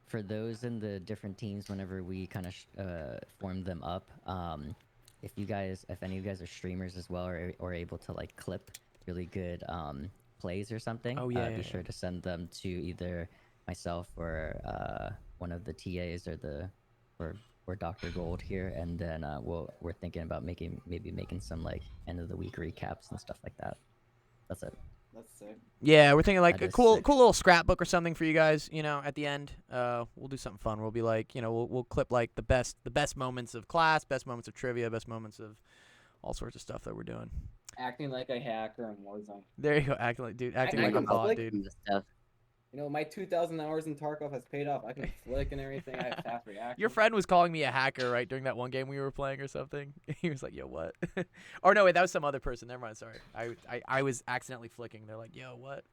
[SPEAKER 6] For those in the different teams, whenever we kind of form them up, if any of you guys are streamers as well, or able to like clip really good plays or something,
[SPEAKER 1] Oh, yeah,
[SPEAKER 6] be
[SPEAKER 1] yeah,
[SPEAKER 6] sure to send them to either myself or one of the TAs or Dr. Gold here, and then we're thinking about maybe making some like end of the week recaps and stuff like that. That's it.
[SPEAKER 5] That's sick.
[SPEAKER 1] Yeah, we're thinking like
[SPEAKER 6] That
[SPEAKER 1] a
[SPEAKER 6] is
[SPEAKER 1] cool
[SPEAKER 6] sick.
[SPEAKER 1] little scrapbook or something for you guys. You know, at the end, we'll do something fun. We'll be like, we'll clip like the best moments of class, best moments of trivia, best moments of all sorts of stuff that we're doing.
[SPEAKER 5] Acting like a hacker in Warzone.
[SPEAKER 1] There you go, acting like
[SPEAKER 5] I
[SPEAKER 1] like a
[SPEAKER 5] can
[SPEAKER 1] bot,
[SPEAKER 5] flick
[SPEAKER 1] dude.
[SPEAKER 2] And the stuff.
[SPEAKER 5] You know, my 2,000 hours in Tarkov has paid off. I can flick and everything. I have fast reaction.
[SPEAKER 1] Your friend was calling me a hacker, right, during that one game we were playing or something. He was like, "Yo, what?" Or no, wait, that was some other person. Never mind. Sorry, I was accidentally flicking. They're like, "Yo, what?"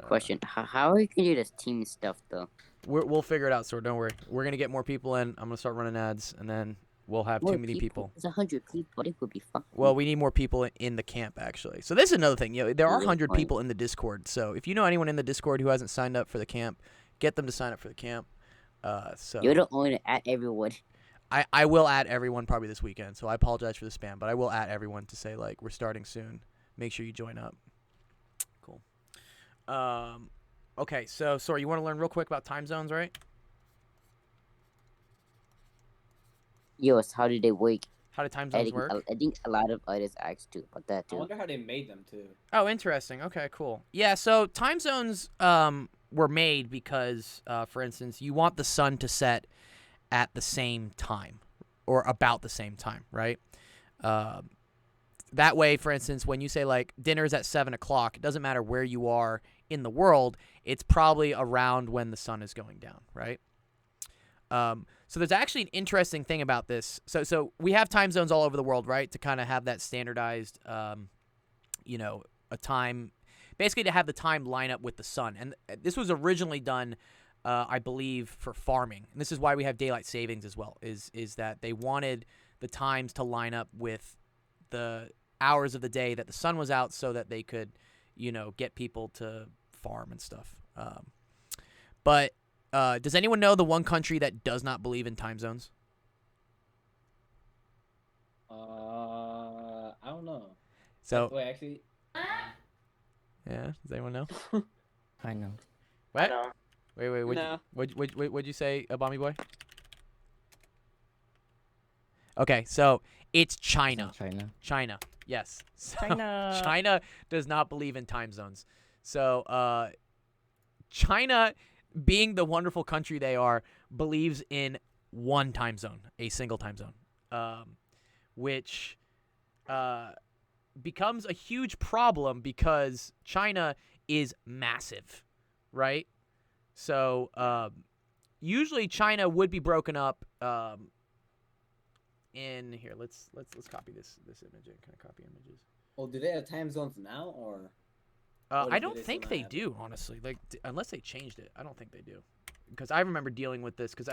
[SPEAKER 2] Question: How we can do this team stuff though?
[SPEAKER 1] We'll figure it out, Sword. Don't worry. We're gonna get more people in. I'm gonna start running ads, and then we'll have
[SPEAKER 2] More
[SPEAKER 1] too many people.
[SPEAKER 2] It's 100 people. It would be fun.
[SPEAKER 1] Well, we need more people in the camp, actually. So this is another thing. There are
[SPEAKER 2] Good
[SPEAKER 1] 100
[SPEAKER 2] point.
[SPEAKER 1] people in the Discord. So if you know anyone in the Discord who hasn't signed up for the camp, get them to sign up for the camp. So
[SPEAKER 2] You're the only at everyone.
[SPEAKER 1] I will add everyone probably this weekend. So I apologize for the spam, but I will add everyone to say like we're starting soon. Make sure you join up. Cool. Okay. So sorry, you want to learn real quick about time zones, right?
[SPEAKER 2] Yes, how did they work?
[SPEAKER 1] How do time
[SPEAKER 2] I
[SPEAKER 1] zones
[SPEAKER 2] think,
[SPEAKER 1] work?
[SPEAKER 2] I think a lot of others asked too about that
[SPEAKER 5] I
[SPEAKER 2] too.
[SPEAKER 5] wonder how they made them too.
[SPEAKER 1] Oh, interesting. Okay, cool. Yeah, so time zones were made because, for instance, you want the sun to set at the same time or about the same time, right? That way, for instance, when you say like dinner's at 7 o'clock, it doesn't matter where you are in the world, it's probably around when the sun is going down, right? So there's actually an interesting thing about this. So we have time zones all over the world, right? To kind of have that standardized, a time, basically to have the time line up with the sun. And this was originally done, I believe, for farming. And this is why we have daylight savings as well, is that they wanted the times to line up with the hours of the day that the sun was out so that they could, get people to farm and stuff. But does anyone know the one country that does not believe in time zones?
[SPEAKER 5] I don't know.
[SPEAKER 1] So,
[SPEAKER 5] Wait, actually,
[SPEAKER 1] yeah, does anyone know?
[SPEAKER 6] I know.
[SPEAKER 1] What?
[SPEAKER 4] No.
[SPEAKER 1] Wait.
[SPEAKER 3] No.
[SPEAKER 1] What'd you say, Bomby Boy? Okay, so it's
[SPEAKER 6] It's
[SPEAKER 1] China.
[SPEAKER 6] not China.
[SPEAKER 1] China, yes. So
[SPEAKER 6] China.
[SPEAKER 1] China does not believe in time zones. So China, being the wonderful country they are, believes in one time zone, a single time zone, which becomes a huge problem because China is massive, right? So usually China would be broken up in here. Let's copy this image. Can I copy images?
[SPEAKER 5] well, do they have time zones now, or?
[SPEAKER 1] I
[SPEAKER 5] do
[SPEAKER 1] don't
[SPEAKER 5] they
[SPEAKER 1] think
[SPEAKER 5] still
[SPEAKER 1] they
[SPEAKER 5] not have
[SPEAKER 1] do, honestly. Like unless they changed it, I don't think they do. Because I remember dealing with this. Because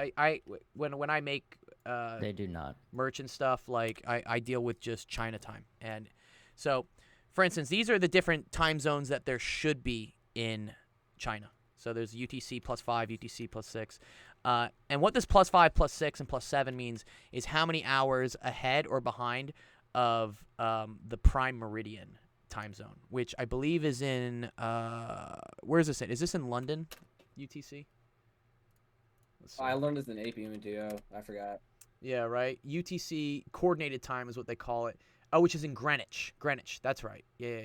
[SPEAKER 1] when I make
[SPEAKER 6] They do not.
[SPEAKER 1] merch and stuff, like I deal with just China time. And so, for instance, these are the different time zones that there should be in China. So there's UTC +5, UTC +6. And what this +5, +6, and +7 means is how many hours ahead or behind of the prime meridian time zone, which I believe is in, where is this in? Is this in London, UTC? Let's see.
[SPEAKER 5] I learned this in AP Mateo. I forgot.
[SPEAKER 1] Yeah, right. UTC coordinated time is what they call it. Oh, which is in Greenwich. Greenwich. That's right. Yeah.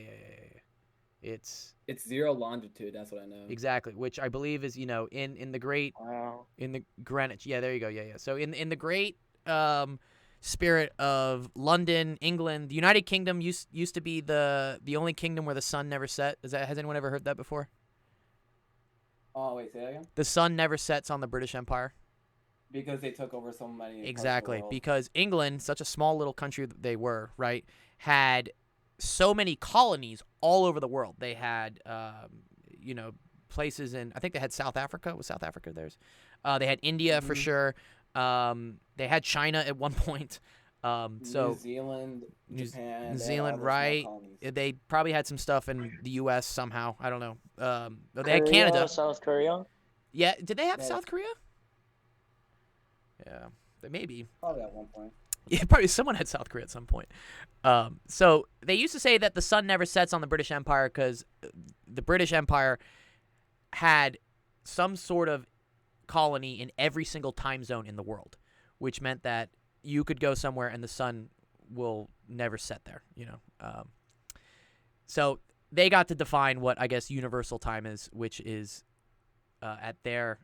[SPEAKER 1] It's
[SPEAKER 5] 0 longitude. That's what I know.
[SPEAKER 1] exactly, which I believe is in the great
[SPEAKER 4] Wow.
[SPEAKER 1] in the Greenwich. Yeah, there you go. Yeah. So in the great spirit of London, England, the United Kingdom used to be the only kingdom where the sun never set. Has anyone ever heard that before?
[SPEAKER 5] Oh wait, say that again.
[SPEAKER 1] The sun never sets on the British Empire.
[SPEAKER 5] Because they took over so many. parts of the
[SPEAKER 1] Exactly,
[SPEAKER 5] world.
[SPEAKER 1] because England, such a small little country that they were, right, had so many colonies all over the world. They had, places in, I think they had South Africa. Was South Africa theirs? They had India for
[SPEAKER 5] Mhm.
[SPEAKER 1] sure. They had China at one point. So
[SPEAKER 5] New Zealand,
[SPEAKER 1] New
[SPEAKER 5] Japan, they had all
[SPEAKER 1] Zealand,
[SPEAKER 5] those small
[SPEAKER 1] right?
[SPEAKER 5] colonies.
[SPEAKER 1] They probably had some stuff in the U.S. somehow. I don't know. They had
[SPEAKER 4] Korea,
[SPEAKER 1] Canada.
[SPEAKER 4] South Korea.
[SPEAKER 1] Yeah, did they have
[SPEAKER 5] Yeah,
[SPEAKER 1] South Korea? Yeah, they maybe.
[SPEAKER 5] Probably at one point.
[SPEAKER 1] Yeah, probably someone had South Korea at some point. So they used to say that the sun never sets on the British Empire because the British Empire had some sort of colony in every single time zone in the world, which meant that you could go somewhere and the sun will never set there. So they got to define what I guess universal time is, which is at their.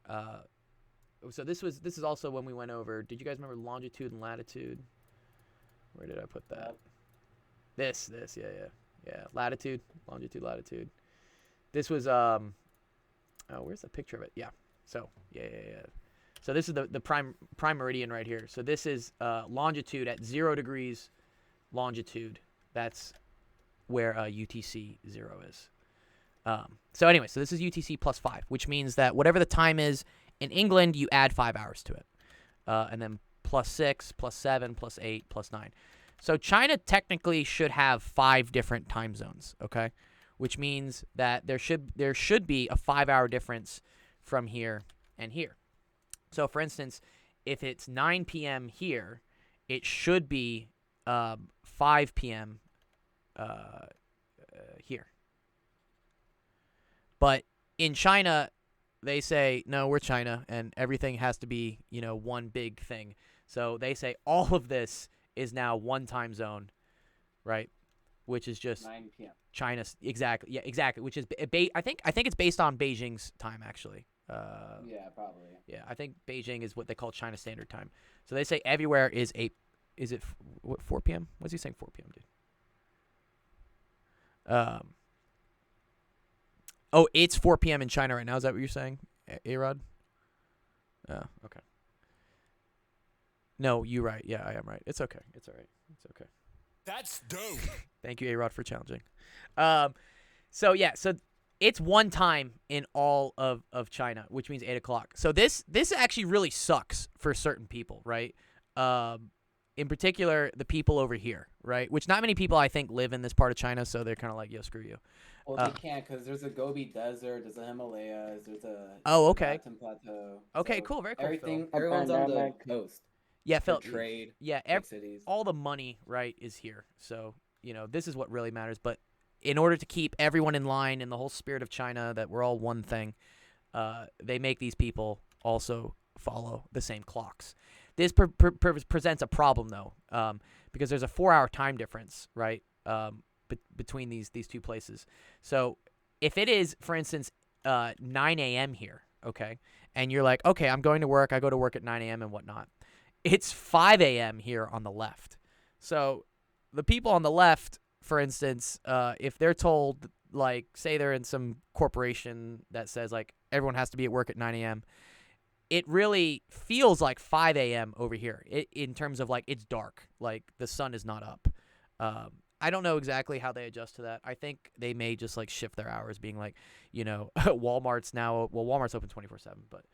[SPEAKER 1] So this is also when we went over. Did you guys remember longitude and latitude? Where did I put that? This, yeah. Latitude, longitude, latitude. This was where's the picture of it? Yeah. So yeah. So this is the prime meridian right here. So this is longitude at 0 degrees longitude. That's where UTC 0 is. So anyway, so this is UTC +5, which means that whatever the time is in England, you add 5 hours to it, and then +6, +7, +8, +9. So China technically should have 5 different time zones, okay? Which means that there should be a 5-hour difference from here and here. So for instance, if it's 9 p.m. here, it should be 5 p.m. Here. But in China, they say, no, we're China, and everything has to be, one big thing. So they say all of this is now one time zone, right? Which is just
[SPEAKER 5] 9 p.m.
[SPEAKER 1] China's exactly. Yeah, exactly. Which is I think it's based on Beijing's time actually.
[SPEAKER 5] Yeah, probably.
[SPEAKER 1] Yeah, I think Beijing is what they call China Standard Time. So they say everywhere is 4 p.m.? What's he saying 4 p.m., dude? Oh, it's 4 p.m. in China right now. Is that what you're saying, A-Rod? Oh, okay. No, you're right. Yeah, I am right. It's okay. It's all right. It's okay.
[SPEAKER 7] That's dope.
[SPEAKER 1] Thank you, A-Rod, for challenging. So it's one time in all of China, which means 8 o'clock. So this actually really sucks for certain people, right? In particular, the people over here, right? Which not many people, I think, live in this part of China, so they're kind of like, yo, screw you.
[SPEAKER 5] Well, they can't because there's a Gobi Desert, there's a Himalayas, there's a
[SPEAKER 1] Okay.
[SPEAKER 5] Latin Plateau.
[SPEAKER 1] Okay,
[SPEAKER 5] so
[SPEAKER 1] cool, very cool, Phil.
[SPEAKER 5] everyone's on the
[SPEAKER 4] pandemic.
[SPEAKER 5] coast.
[SPEAKER 1] Yeah,
[SPEAKER 5] For
[SPEAKER 1] Phil.
[SPEAKER 5] trade,
[SPEAKER 1] Yeah,
[SPEAKER 5] big cities.
[SPEAKER 1] all the money, right, is here. So, this is what really matters. But in order to keep everyone in line in the whole spirit of China, that we're all one thing, they make these people also follow the same clocks. This presents a problem, though, because there's a 4-hour time difference, right, between these two places. So if it is, for instance, 9 a.m. here, okay, and you're like, okay, I'm going to work. I go to work at 9 a.m. and whatnot. It's 5 a.m. here on the left. So the people on the left, for instance, if they're told, like, say they're in some corporation that says, like, everyone has to be at work at 9 a.m., it really feels like 5 a.m. over here in terms of, like, it's dark. Like, the sun is not up. I don't know exactly how they adjust to that. I think they may just, like, shift their hours, being like, Walmart's open 24/7, but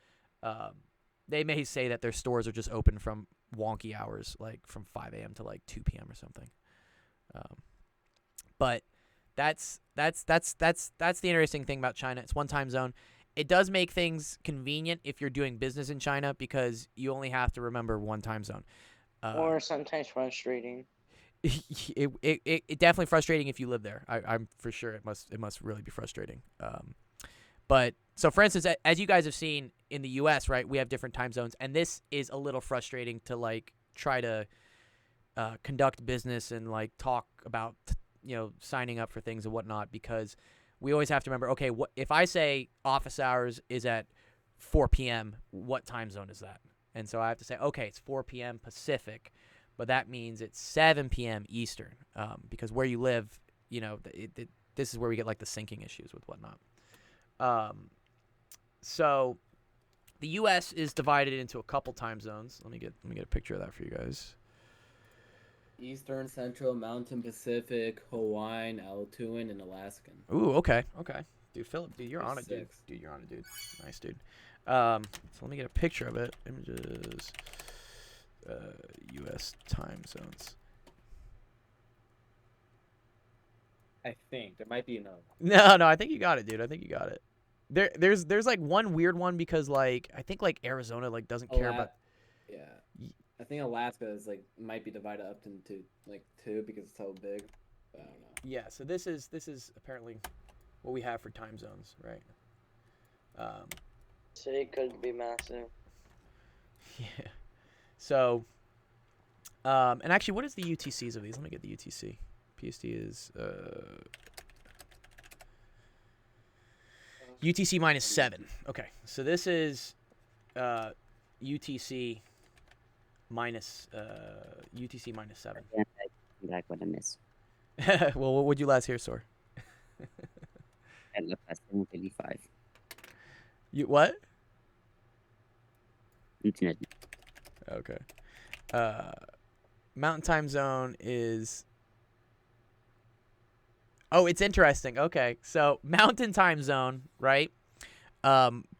[SPEAKER 1] they may say that their stores are just open from wonky hours, like from 5 a.m. to like 2 p.m. or something. But that's the interesting thing about China. It's one time zone. It does make things convenient if you're doing business in China because you only have to remember one time zone.
[SPEAKER 4] Or sometimes frustrating.
[SPEAKER 1] It definitely frustrating if you live there. I'm for sure it must really be frustrating. But so, for instance, as you guys have seen in the U.S., right, we have different time zones, and this is a little frustrating to like try to conduct business and like talk about signing up for things and whatnot, because we always have to remember, okay, what if I say office hours is at 4 p.m., what time zone is that? And so I have to say, okay, it's 4 p.m. Pacific, but that means it's 7 p.m. Eastern, because where you live, this is where we get like the syncing issues with whatnot. So the U.S. is divided into a couple time zones. Let me get a picture of that for you guys.
[SPEAKER 5] Eastern, Central, Mountain, Pacific, Hawaiian, Altuan, and Alaskan.
[SPEAKER 1] Ooh, okay. Dude, Philip, dude, you're on it, dude.
[SPEAKER 5] Six.
[SPEAKER 1] Dude, you're on it, dude. Nice, dude. So let me get a picture of it. Images, U.S. time zones.
[SPEAKER 5] I think there might be another.
[SPEAKER 1] No, I think you got it, dude. I think you got it. There's like one weird one because like I think like Arizona like doesn't care about.
[SPEAKER 5] Yeah, I think Alaska is like might be divided up into like two because it's so big. But I don't know.
[SPEAKER 1] Yeah, so this is apparently what we have for time zones, right?
[SPEAKER 4] City could be massive.
[SPEAKER 1] Yeah. So, and actually, what is the UTCs of these? Let me get the UTC. PST is UTC -7. Okay, so this is UTC -7.
[SPEAKER 2] Yeah, like what I miss.
[SPEAKER 1] Well, what would you last hear, Sor?
[SPEAKER 2] I left at 7:35.
[SPEAKER 1] You what?
[SPEAKER 2] Internet.
[SPEAKER 1] Okay. Mountain time zone is. Oh, it's interesting. Okay, so mountain time zone, right?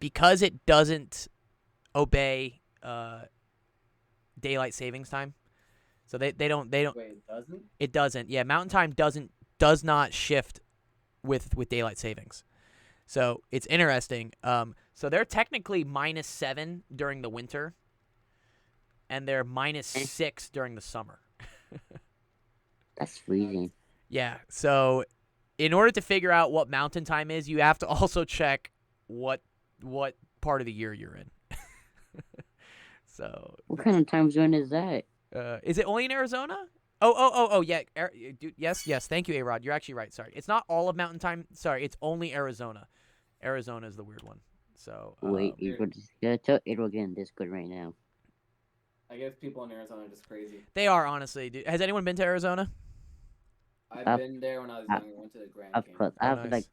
[SPEAKER 1] Because it doesn't obey daylight savings time, so they don't.
[SPEAKER 5] Wait, it doesn't?
[SPEAKER 1] It doesn't. Yeah, mountain time does not shift with daylight savings. So it's interesting. So they're technically -7 during the winter, and they're -6 during the summer.
[SPEAKER 2] That's freezing.
[SPEAKER 1] Yeah. So in order to figure out what mountain time is, you have to also check what part of the year you're in. So
[SPEAKER 2] What kind of time zone is that?
[SPEAKER 1] is it only in Arizona? Oh, yeah. Dude, yes. Thank you, A-Rod. You're actually right. Sorry. It's not all of mountain time. Sorry, it's only Arizona. Arizona is the weird one. So
[SPEAKER 2] Wait, tell April again Discord right now.
[SPEAKER 5] I guess people in Arizona are just crazy.
[SPEAKER 1] they are, honestly, dude. Has anyone been to Arizona?
[SPEAKER 5] I've been there when I was younger. Went to the Grand
[SPEAKER 2] Of
[SPEAKER 5] Canyon.
[SPEAKER 2] course, I have
[SPEAKER 1] nice.
[SPEAKER 2] like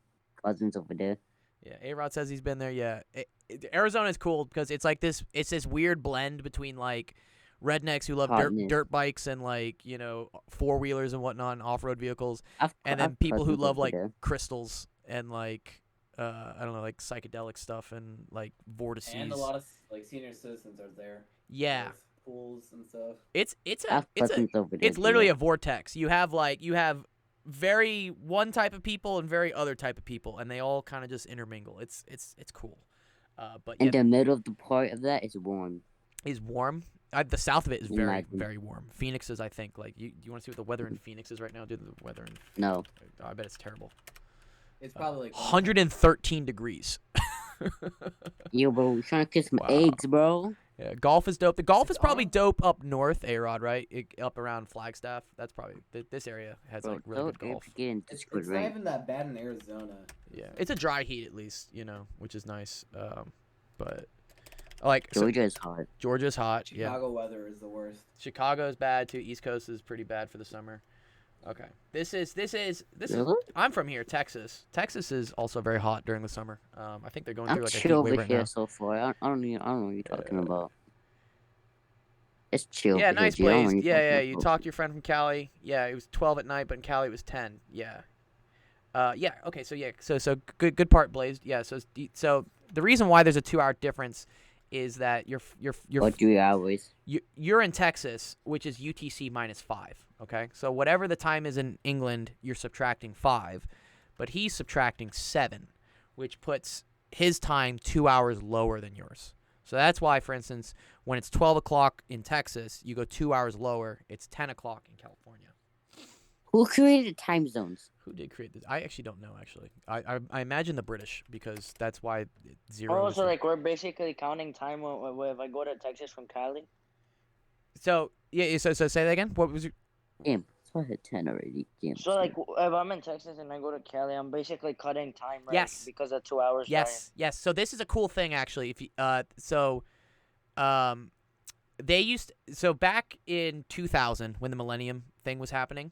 [SPEAKER 2] cousins over there.
[SPEAKER 1] Yeah, A-Rod says he's been there. Yeah, Arizona is cool because it's like this. It's this weird blend between like rednecks who love
[SPEAKER 2] Hotness.
[SPEAKER 1] dirt bikes and like four wheelers and whatnot, and off road vehicles, and then
[SPEAKER 2] I've
[SPEAKER 1] people who
[SPEAKER 2] cousins
[SPEAKER 1] love
[SPEAKER 2] over
[SPEAKER 1] like
[SPEAKER 2] there.
[SPEAKER 1] crystals and like I don't know, like psychedelic stuff and like vortices.
[SPEAKER 5] And a lot of like senior citizens are there.
[SPEAKER 1] Yeah,
[SPEAKER 5] With pools and stuff.
[SPEAKER 1] it's
[SPEAKER 2] I've cousins over there.
[SPEAKER 1] it's literally
[SPEAKER 2] yeah.
[SPEAKER 1] a vortex. You have very one type of people and very other type of people, and they all kind of just intermingle. It's cool. But
[SPEAKER 2] In
[SPEAKER 1] yeah,
[SPEAKER 2] the middle of the part of that is warm.
[SPEAKER 1] is warm. The south of it is very
[SPEAKER 2] Imagine.
[SPEAKER 1] very warm. Phoenix is, I think, like you want to see what the weather in Phoenix is right now? Dude, the weather in
[SPEAKER 2] No.
[SPEAKER 1] I bet it's terrible.
[SPEAKER 5] It's probably like
[SPEAKER 1] 113 degrees.
[SPEAKER 2] Yo, bro, we're trying to kiss some
[SPEAKER 1] Wow.
[SPEAKER 2] eggs, bro.
[SPEAKER 1] Yeah, golf is dope. The golf is
[SPEAKER 5] It's
[SPEAKER 1] probably
[SPEAKER 5] on.
[SPEAKER 1] dope up north, A-Rod, right? Up around Flagstaff. That's probably this area has
[SPEAKER 2] Bro,
[SPEAKER 1] like really good
[SPEAKER 2] don't ever
[SPEAKER 1] golf.
[SPEAKER 2] get in
[SPEAKER 5] It's
[SPEAKER 2] Discord,
[SPEAKER 5] not
[SPEAKER 2] right?
[SPEAKER 5] even that bad in Arizona.
[SPEAKER 1] Yeah, it's a dry heat at least, which is nice. But like
[SPEAKER 2] Georgia is hot.
[SPEAKER 1] Georgia's hot. Yeah,
[SPEAKER 5] Chicago weather is the worst.
[SPEAKER 1] Chicago's bad too. East Coast is pretty bad for the summer. Okay, this is.
[SPEAKER 2] Really?
[SPEAKER 1] I'm from here, Texas. Texas is also very hot during the summer. I think they're going
[SPEAKER 2] I'm
[SPEAKER 1] through like a heat
[SPEAKER 2] chill
[SPEAKER 1] wave
[SPEAKER 2] over
[SPEAKER 1] right
[SPEAKER 2] here
[SPEAKER 1] now.
[SPEAKER 2] so far. I don't know what you're talking about. It's chill.
[SPEAKER 1] Yeah,
[SPEAKER 2] over here,
[SPEAKER 1] nice
[SPEAKER 2] G. I don't know
[SPEAKER 1] Blaze.
[SPEAKER 2] what you're
[SPEAKER 1] Yeah,
[SPEAKER 2] talking
[SPEAKER 1] yeah.
[SPEAKER 2] about,
[SPEAKER 1] You
[SPEAKER 2] bro.
[SPEAKER 1] talked to your friend from Cali. Yeah, it was 12 at night, but in Cali it was 10. Yeah. Yeah. Okay. So yeah. So good part, Blaze. Yeah. So the reason why there's a 2-hour difference is that
[SPEAKER 2] Or 3 hours.
[SPEAKER 1] you're in Texas, which is UTC -5. Okay. So whatever the time is in England, you're subtracting 5, but he's subtracting 7, which puts his time 2 hours lower than yours. So that's why, for instance, when it's 12 o'clock in Texas, you go 2 hours lower. It's 10 o'clock in California.
[SPEAKER 2] Who created time zones?
[SPEAKER 1] Who did create this? I actually don't know. Actually, I imagine the British because that's why zero.
[SPEAKER 4] Oh,
[SPEAKER 1] is
[SPEAKER 4] so
[SPEAKER 1] the-
[SPEAKER 4] like we're basically counting time if I go to Texas from Cali.
[SPEAKER 1] So yeah. So say that again. What was your?
[SPEAKER 2] Damn, so I hit 10 already. Damn.
[SPEAKER 4] So like if I'm in Texas and I go to Cali, I'm basically cutting time, right?
[SPEAKER 1] Yes.
[SPEAKER 4] Because of 2 hours.
[SPEAKER 1] Yes. Yes. So this is a cool thing actually. If you they used so back in 2000 when the Millennium thing was happening,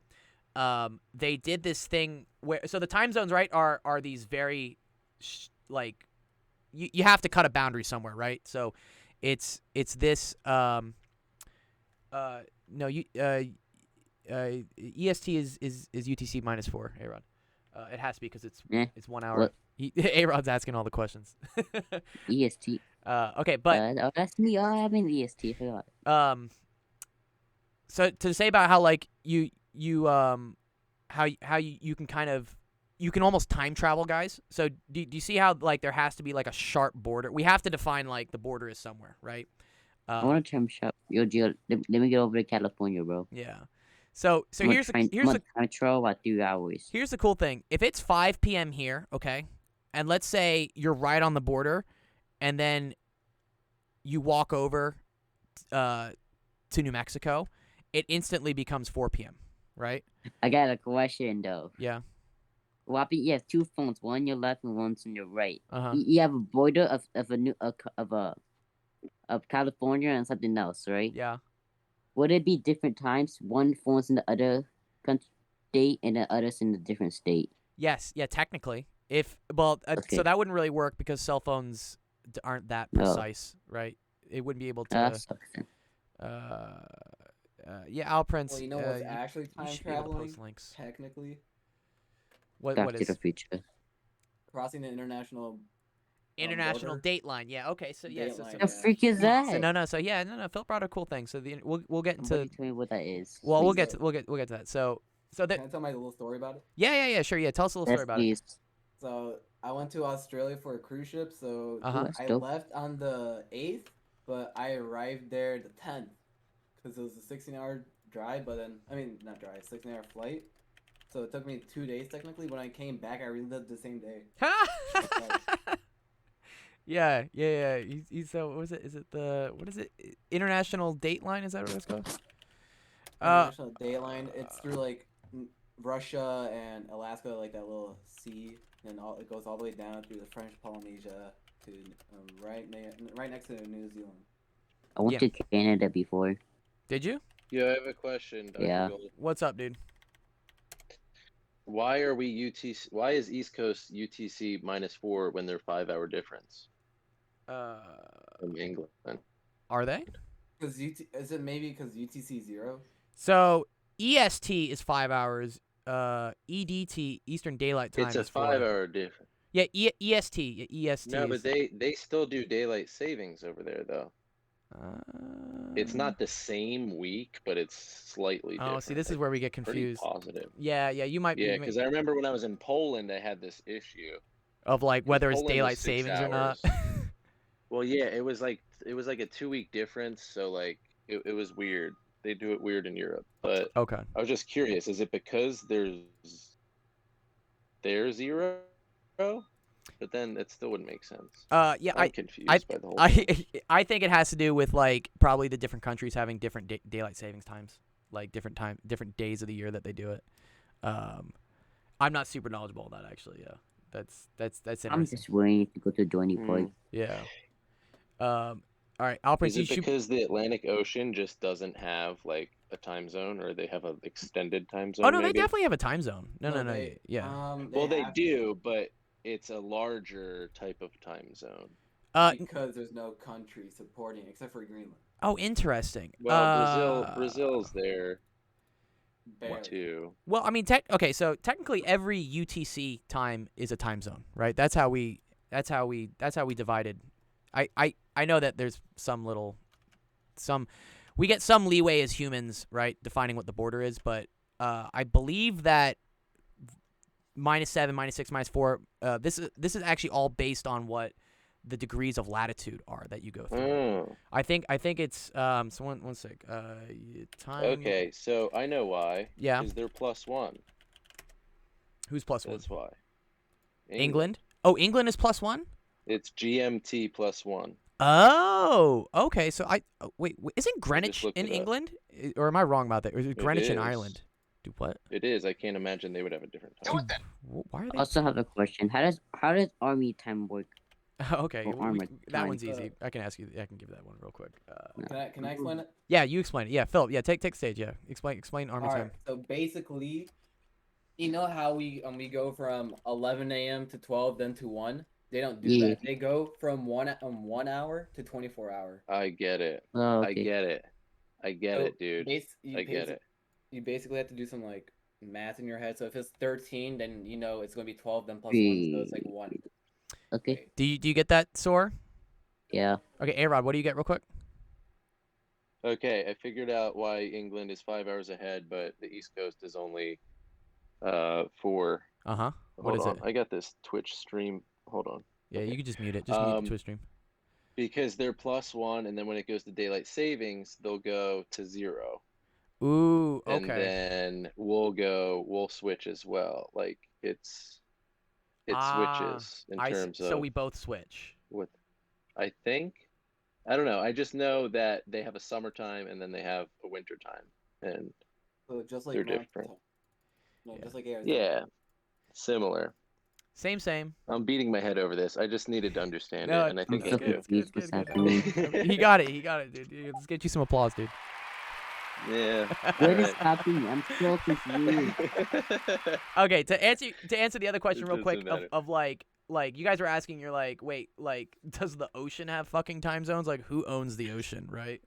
[SPEAKER 1] they did this thing where the time zones, right, are these very like you have to cut a boundary somewhere, right? So it's this no you EST is UTC -4, A-Rod. It has to be because it's
[SPEAKER 2] Eh,
[SPEAKER 1] it's 1 hour.
[SPEAKER 2] what?
[SPEAKER 1] A-Rod's asking all the questions.
[SPEAKER 2] EST.
[SPEAKER 1] Okay, but
[SPEAKER 2] Oh, that's me. Oh, I'm in EST. I forgot.
[SPEAKER 1] so to say about how like you how you can kind of you can almost time travel, guys. So do you see how like there has to be like a sharp border? We have to define like the border is somewhere, right?
[SPEAKER 2] I want to time shop. Yo, Gio, let me get over to California, bro.
[SPEAKER 1] Yeah. So
[SPEAKER 2] I'm
[SPEAKER 1] here's
[SPEAKER 2] gonna time travel about 3 hours.
[SPEAKER 1] here's the cool thing. If it's 5 p.m. here, okay, and let's say you're right on the border, and then you walk over to New Mexico, it instantly becomes 4 p.m., right?
[SPEAKER 2] I got a question though.
[SPEAKER 1] Yeah.
[SPEAKER 2] Wappy, you have 2 phones, one on your left and one on your right.
[SPEAKER 1] Uh-huh.
[SPEAKER 2] You have a border of California and something else, right?
[SPEAKER 1] Yeah.
[SPEAKER 2] Would it be different times? One phone's in the other state and the other's in a different state.
[SPEAKER 1] Yes. Yeah, technically.
[SPEAKER 2] Okay.
[SPEAKER 1] So that wouldn't really work because cell phones aren't that
[SPEAKER 2] No.
[SPEAKER 1] precise, right? It wouldn't be able to
[SPEAKER 2] That sucks. Then.
[SPEAKER 1] yeah, Al Prince.
[SPEAKER 5] Well, you know what's
[SPEAKER 1] you
[SPEAKER 5] actually time
[SPEAKER 1] should be able to
[SPEAKER 5] traveling?
[SPEAKER 1] post links.
[SPEAKER 5] Technically,
[SPEAKER 1] What
[SPEAKER 2] Back to
[SPEAKER 1] is
[SPEAKER 2] the future.
[SPEAKER 5] crossing the international.
[SPEAKER 1] international
[SPEAKER 5] border.
[SPEAKER 1] dateline? Yeah. Okay. So yeah.
[SPEAKER 5] Date
[SPEAKER 1] So,
[SPEAKER 5] line,
[SPEAKER 1] so,
[SPEAKER 2] The freak is that?
[SPEAKER 1] so no. So yeah. No. Phil brought a cool thing. So we'll get into.
[SPEAKER 2] Somebody tell me what that is.
[SPEAKER 1] Well, we'll
[SPEAKER 2] please.
[SPEAKER 1] get to that. So that
[SPEAKER 5] Can I tell my little story about it?
[SPEAKER 1] yeah. Sure. Yeah. Tell us a little
[SPEAKER 2] Yes,
[SPEAKER 1] story about it.
[SPEAKER 2] please.
[SPEAKER 5] So I went to Australia for a cruise ship. So
[SPEAKER 1] Uh-huh.
[SPEAKER 2] That's
[SPEAKER 5] I
[SPEAKER 2] dope.
[SPEAKER 5] left on the 8th, but I arrived there the 10th because it was a 16-hour drive. But then not drive, 16-hour flight. So it took me 2 days technically. When I came back, I relived the same day.
[SPEAKER 1] Yeah. He's what was it? Is it what is it? International Dateline? Is that what it's called?
[SPEAKER 5] International Dateline. It's through like Russia and Alaska, like that little sea, and it goes all the way down through the French Polynesia to right next to New Zealand.
[SPEAKER 2] I went to Canada before.
[SPEAKER 1] Did you?
[SPEAKER 7] Yeah, I have a question, Dr.
[SPEAKER 2] Yeah.
[SPEAKER 7] Gold.
[SPEAKER 1] What's up, dude?
[SPEAKER 7] Why are we UTC? Why is East Coast UTC -4 when they're 5-hour difference from England?
[SPEAKER 1] Are they?
[SPEAKER 5] Because is it maybe because UTC 0?
[SPEAKER 1] So EST is 5 hours. EDT, Eastern Daylight Time,
[SPEAKER 7] It's a
[SPEAKER 1] is 4.
[SPEAKER 7] 5-hour difference.
[SPEAKER 1] Yeah, EST. EST.
[SPEAKER 7] No,
[SPEAKER 1] is,
[SPEAKER 7] but they still do daylight savings over there though. It's not the same week, but it's slightly different.
[SPEAKER 1] See, this is where we get
[SPEAKER 7] Pretty
[SPEAKER 1] confused.
[SPEAKER 7] positive.
[SPEAKER 1] Yeah, you might.
[SPEAKER 7] Yeah, because I remember when I was in Poland, I had this issue
[SPEAKER 1] of like whether it's
[SPEAKER 7] Poland is
[SPEAKER 1] daylight
[SPEAKER 7] 6
[SPEAKER 1] savings or not.
[SPEAKER 7] hours. Well, yeah, it was like a 2-week difference, so like it was weird. They do it weird in Europe, but
[SPEAKER 1] Okay.
[SPEAKER 7] I was just curious, is it because they're 0? But then it still wouldn't make sense.
[SPEAKER 1] Yeah,
[SPEAKER 7] I'm confused by the whole thing.
[SPEAKER 1] I think it has to do with like probably the different countries having different daylight savings times, like different days of the year that they do it. I'm not super knowledgeable on that actually. Yeah, that's interesting.
[SPEAKER 2] I'm just waiting to go to joining point.
[SPEAKER 1] Yeah. All right, Alpine.
[SPEAKER 7] Is it because the Atlantic Ocean just doesn't have like a time zone, or they have an extended time zone?
[SPEAKER 1] Oh no,
[SPEAKER 7] maybe?
[SPEAKER 1] they definitely have a time zone. No. Yeah.
[SPEAKER 7] Well, they do, but it's a larger type of time zone.
[SPEAKER 5] Because there's no country supporting except for Greenland.
[SPEAKER 1] Oh, interesting.
[SPEAKER 7] Well, Brazil's there
[SPEAKER 5] Barely.
[SPEAKER 7] too.
[SPEAKER 1] Well, I mean, okay, so technically every UTC time is a time zone, right? That's how we divided. I know that there's we get some leeway as humans, right, defining what the border is, but I believe that -7, -6, -4. This is actually all based on what the degrees of latitude are that you go through.
[SPEAKER 7] Oh.
[SPEAKER 1] I think it's so one sec. Time.
[SPEAKER 7] Okay, so I know why.
[SPEAKER 1] Yeah.
[SPEAKER 7] Because they're +1.
[SPEAKER 1] Who's +1?
[SPEAKER 7] That's why.
[SPEAKER 1] England. Oh, England is +1.
[SPEAKER 7] It's GMT +1.
[SPEAKER 1] Oh, okay. So wait, isn't Greenwich
[SPEAKER 7] looked
[SPEAKER 1] in
[SPEAKER 7] it up.
[SPEAKER 1] England, or am I wrong about that? Or is it Greenwich in
[SPEAKER 7] is.
[SPEAKER 1] Ireland? Do what?
[SPEAKER 7] It is. I can't imagine they would have a different time.
[SPEAKER 1] Why are
[SPEAKER 2] I
[SPEAKER 1] they?
[SPEAKER 2] also have a question. How does army time work?
[SPEAKER 1] Okay,
[SPEAKER 2] Or armored
[SPEAKER 1] that
[SPEAKER 2] time.
[SPEAKER 1] one's easy. I can ask you. I can give that one real quick.
[SPEAKER 5] Can I explain it?
[SPEAKER 1] Yeah, you explain it. Yeah, Philip. Yeah, take stage. Yeah, explain army time.
[SPEAKER 5] Alright, so basically, you know how we go from 11 a.m. to 12, then to 1? They don't do
[SPEAKER 2] Yeah.
[SPEAKER 5] that. They go from 1 hour to 24 hour.
[SPEAKER 7] I get it.
[SPEAKER 2] Oh,
[SPEAKER 7] I
[SPEAKER 2] okay.
[SPEAKER 7] get it. I get it, dude. I get it.
[SPEAKER 5] You basically have to do some like math in your head. So if it's 13, then you know it's gonna be 12, then plus 1, so it's like 1.
[SPEAKER 2] Okay.
[SPEAKER 1] Do you get that, Soar?
[SPEAKER 2] Yeah.
[SPEAKER 1] Okay, A-Rod, what do you get real quick?
[SPEAKER 7] Okay, I figured out why England is 5 hours ahead, but the East Coast is only 4.
[SPEAKER 1] What
[SPEAKER 7] Hold
[SPEAKER 1] is
[SPEAKER 7] on.
[SPEAKER 1] it?
[SPEAKER 7] I got this Twitch stream. Hold on.
[SPEAKER 1] Yeah,
[SPEAKER 7] Okay.
[SPEAKER 1] you can just mute it. Just mute the Twitch stream.
[SPEAKER 7] Because they're +1, and then when it goes to daylight savings, they'll go to 0.
[SPEAKER 1] Ooh, okay.
[SPEAKER 7] And then we'll switch as well. Like it switches in terms of
[SPEAKER 1] so we both switch.
[SPEAKER 7] what I think. I don't know. I just know that they have a summertime and then they have a winter time, and
[SPEAKER 5] So just like
[SPEAKER 7] they're
[SPEAKER 5] North-
[SPEAKER 7] different.
[SPEAKER 5] No, just like Arizona.
[SPEAKER 7] Yeah, similar.
[SPEAKER 1] Same.
[SPEAKER 7] I'm beating my head over this. I just needed to understand
[SPEAKER 1] No,
[SPEAKER 7] it, and I
[SPEAKER 2] I'm
[SPEAKER 7] think
[SPEAKER 2] so
[SPEAKER 7] I do.
[SPEAKER 2] confused what's happening.
[SPEAKER 1] He got it, dude. Let's get you some applause, dude.
[SPEAKER 7] Yeah.
[SPEAKER 2] What is happening? I'm so confused.
[SPEAKER 1] Okay, to answer the other question
[SPEAKER 7] It
[SPEAKER 1] real quick
[SPEAKER 7] doesn't matter.
[SPEAKER 1] of like you guys were asking, you're like, wait, like does the ocean have fucking time zones? Like who owns the ocean, right?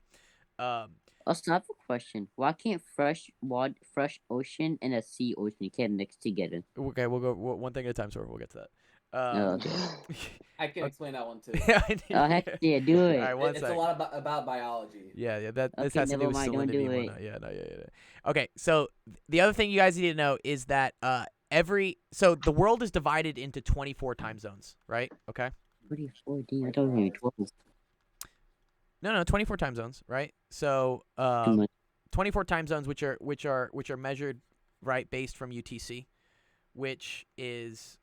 [SPEAKER 2] Also, I have a question. Why can't fresh ocean and a sea ocean can't mix together?
[SPEAKER 1] Okay, we'll go one thing at a time, so we'll get to that.
[SPEAKER 2] Oh, okay.
[SPEAKER 5] I can explain that one too.
[SPEAKER 2] Oh, heck yeah, do it.
[SPEAKER 1] All right, one
[SPEAKER 5] It's
[SPEAKER 1] sec.
[SPEAKER 5] a lot about biology.
[SPEAKER 1] Yeah, this
[SPEAKER 2] Okay,
[SPEAKER 1] has to do
[SPEAKER 2] never
[SPEAKER 1] with
[SPEAKER 2] mind, don't
[SPEAKER 1] salinity
[SPEAKER 2] do
[SPEAKER 1] and
[SPEAKER 2] it.
[SPEAKER 1] whatnot. Yeah. Okay, so the other thing you guys need to know is that so the world is divided into 24 time zones, right? Okay.
[SPEAKER 2] 24, damn, I thought it was only 12.
[SPEAKER 1] No, 24 time zones, right? So
[SPEAKER 2] Too much.
[SPEAKER 1] 24 time zones which are measured right based from UTC, which is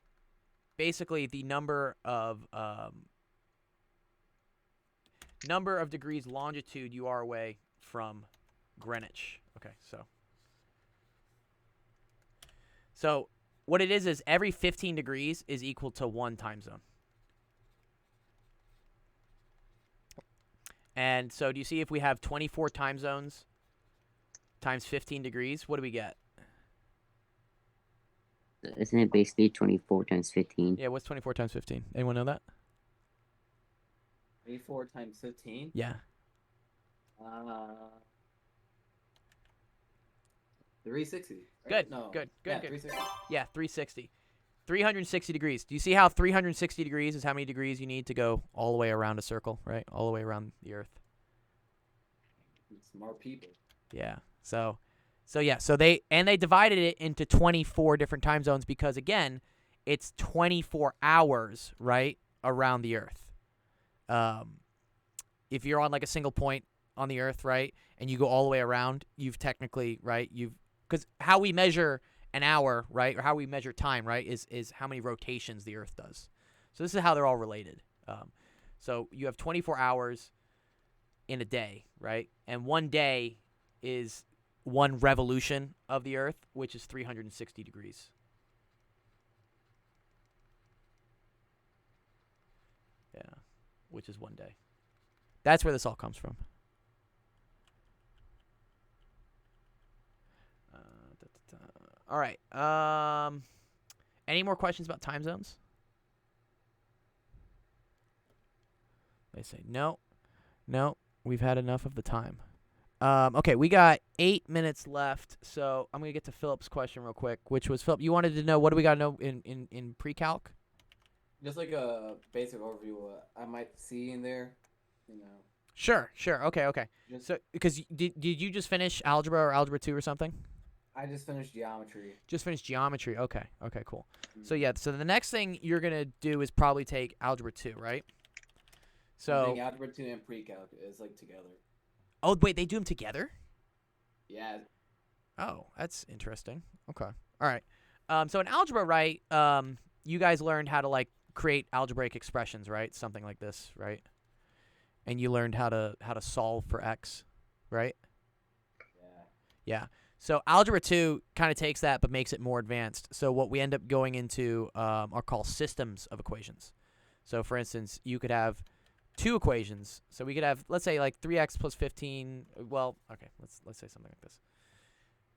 [SPEAKER 1] basically the number of degrees longitude you are away from Greenwich. Okay, so what it is every 15 degrees is equal to one time zone. And so do you see if we have 24 time zones times 15 degrees, what do we get?
[SPEAKER 2] Isn't it basically 24 times 15?
[SPEAKER 1] Yeah, what's 24 times 15? Anyone know that?
[SPEAKER 5] 24 times 15.
[SPEAKER 1] Yeah.
[SPEAKER 5] 360. Right?
[SPEAKER 1] Good,
[SPEAKER 5] No.
[SPEAKER 1] good,
[SPEAKER 5] Yeah,
[SPEAKER 1] good.
[SPEAKER 5] 360.
[SPEAKER 1] Yeah, 360. 360 degrees. Do you see how 360 degrees is how many degrees you need to go all the way around a circle, right? All the way around the Earth.
[SPEAKER 5] Smart people.
[SPEAKER 1] Yeah. So they divided it into 24 different time zones because again, it's 24 hours, right, around the Earth. If you're on like a single point on the Earth, right, and you go all the way around, you've technically, right, because how we measure an hour, right, or how we measure time, right, is how many rotations the Earth does. So this is how they're all related. So you have 24 hours in a day, right, and one day is one revolution of the Earth, which is 360 degrees. Yeah, which is one day. That's where this all comes from. All right. Any more questions about time zones? They say no. We've had enough of the time. Okay, we got 8 minutes left, so I'm gonna get to Philip's question real quick, which was Philip. You wanted to know what do we got to know in pre-calc?
[SPEAKER 5] Just like a basic overview of what I might see in there, you know.
[SPEAKER 1] Sure. Okay.
[SPEAKER 5] Just,
[SPEAKER 1] So, because did you just finish algebra or algebra 2 or something?
[SPEAKER 5] I just finished geometry.
[SPEAKER 1] Just finished geometry. Okay, cool. So yeah, so the next thing you're gonna do is probably take algebra 2, right?
[SPEAKER 5] I
[SPEAKER 1] So
[SPEAKER 5] think algebra 2 and pre-calc is like together.
[SPEAKER 1] oh wait, they do them together?
[SPEAKER 5] Yeah.
[SPEAKER 1] Oh, that's interesting. Okay, all right. So in algebra, right? You guys learned how to like create algebraic expressions, right? Something like this, right? And you learned how to solve for x, right? Yeah. So algebra 2 kind of takes that but makes it more advanced. So what we end up going into are called systems of equations. So for instance, you could have two equations. So we could have, let's say, like 3x plus 15. Well, okay, let's say something like this.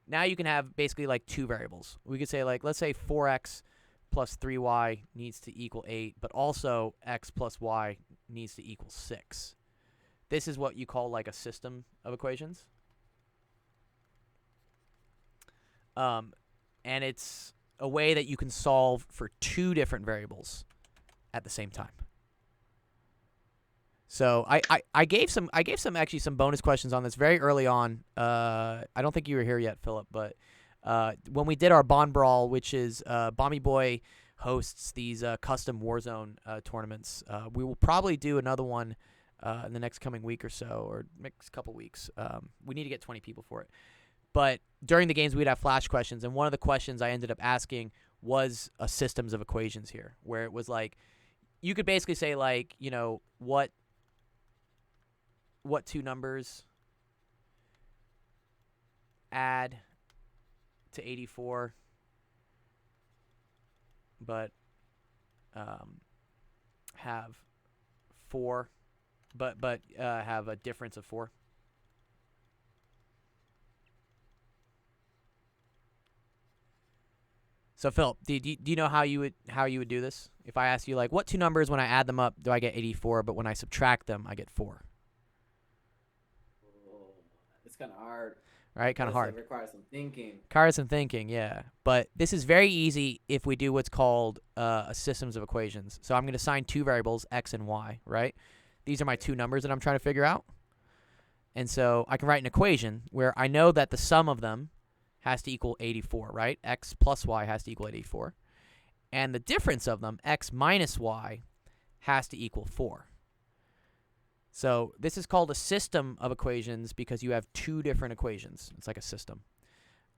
[SPEAKER 1] Now you can have basically like two variables. We could say like, let's say 4x plus 3y needs to equal 8, but also x plus y needs to equal 6. This is what you call like a system of equations. And it's a way that you can solve for two different variables at the same time. So I gave some actually some bonus questions on this very early on. I don't think you were here yet, Philip, but when we did our Bond Brawl, which is Bomby Boy hosts these custom Warzone tournaments. We will probably do another one in the next coming week or so, or next couple weeks. We need to get 20 people for it. But during the games, we'd have flash questions, and one of the questions I ended up asking was a systems of equations here, where it was like, you could basically say like, you know, what two numbers add to 84, but have 4, but have a difference of 4. So Phil, do you know how you would do this? If I ask you like, what two numbers when I add them up do I get 84, but when I subtract them I get 4?
[SPEAKER 5] It's kind of hard.
[SPEAKER 1] Right, kind of hard.
[SPEAKER 5] It requires some thinking.
[SPEAKER 1] Yeah. But this is very easy if we do what's called a systems of equations. So I'm going to assign two variables, x and y, right? These are my two numbers that I'm trying to figure out. And so I can write an equation where I know that the sum of them has to equal 84, right? X plus y has to equal 84. And the difference of them, x minus y, has to equal 4. So this is called a system of equations because you have two different equations. It's like a system.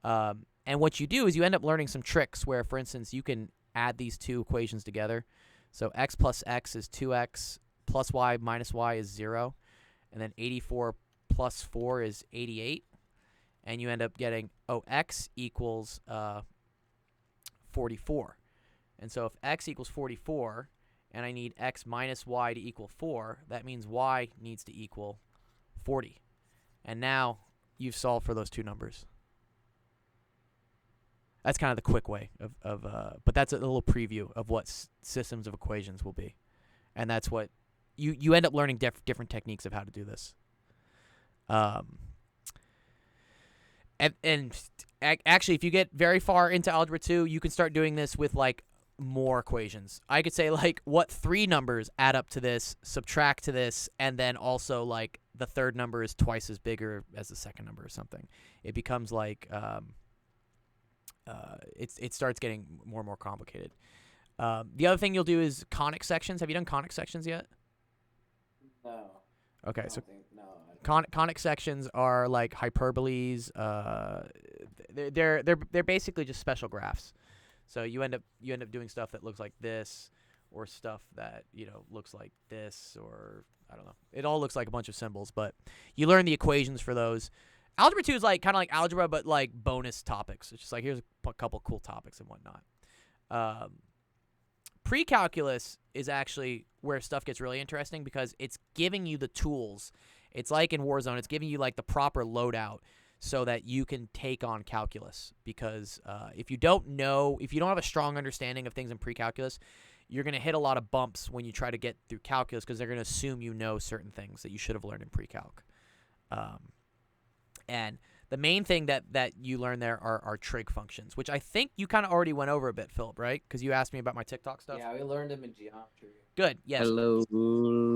[SPEAKER 1] And what you do is you end up learning some tricks where, for instance, you can add these two equations together. So x plus x is 2x, plus y minus y is 0. And then 84 plus 4 is 88. And you end up getting, x equals 44. And so if x equals 44, and I need x minus y to equal 4, that means y needs to equal 40. And now you've solved for those two numbers. That's kind of the quick way but that's a little preview of what systems of equations will be, and that's what you end up learning different techniques of how to do this. And actually, if you get very far into algebra 2, you can start doing this with like more equations. I could say like what 3 numbers add up to this, subtract to this, and then also like the third number is twice as bigger as the second number or something. It becomes like it starts getting more and more complicated. The other thing you'll do is conic sections. Have you done conic sections yet?
[SPEAKER 5] No.
[SPEAKER 1] Okay,
[SPEAKER 5] I
[SPEAKER 1] so
[SPEAKER 5] don't think, no. I don't.
[SPEAKER 1] conic sections are like hyperboles. They're basically just special graphs. So you end up doing stuff that looks like this, or stuff that looks like this, or I don't know. It all looks like a bunch of symbols, but you learn the equations for those. Algebra 2 is like kind of like algebra, but like bonus topics. It's just like here's a couple cool topics and whatnot. Pre-calculus is actually where stuff gets really interesting because it's giving you the tools. It's like in Warzone, it's giving you like the proper loadout so that you can take on calculus. Because if you don't have a strong understanding of things in pre-calculus, you're going to hit a lot of bumps when you try to get through calculus because they're going to assume you know certain things that you should have learned in pre-calc. And the main thing that you learn there are trig functions, which I think you kind of already went over a bit, Philip, right? Because you asked me about my TikTok stuff.
[SPEAKER 5] Yeah, we learned them in geometry.
[SPEAKER 1] Good. Yes.
[SPEAKER 2] Hello.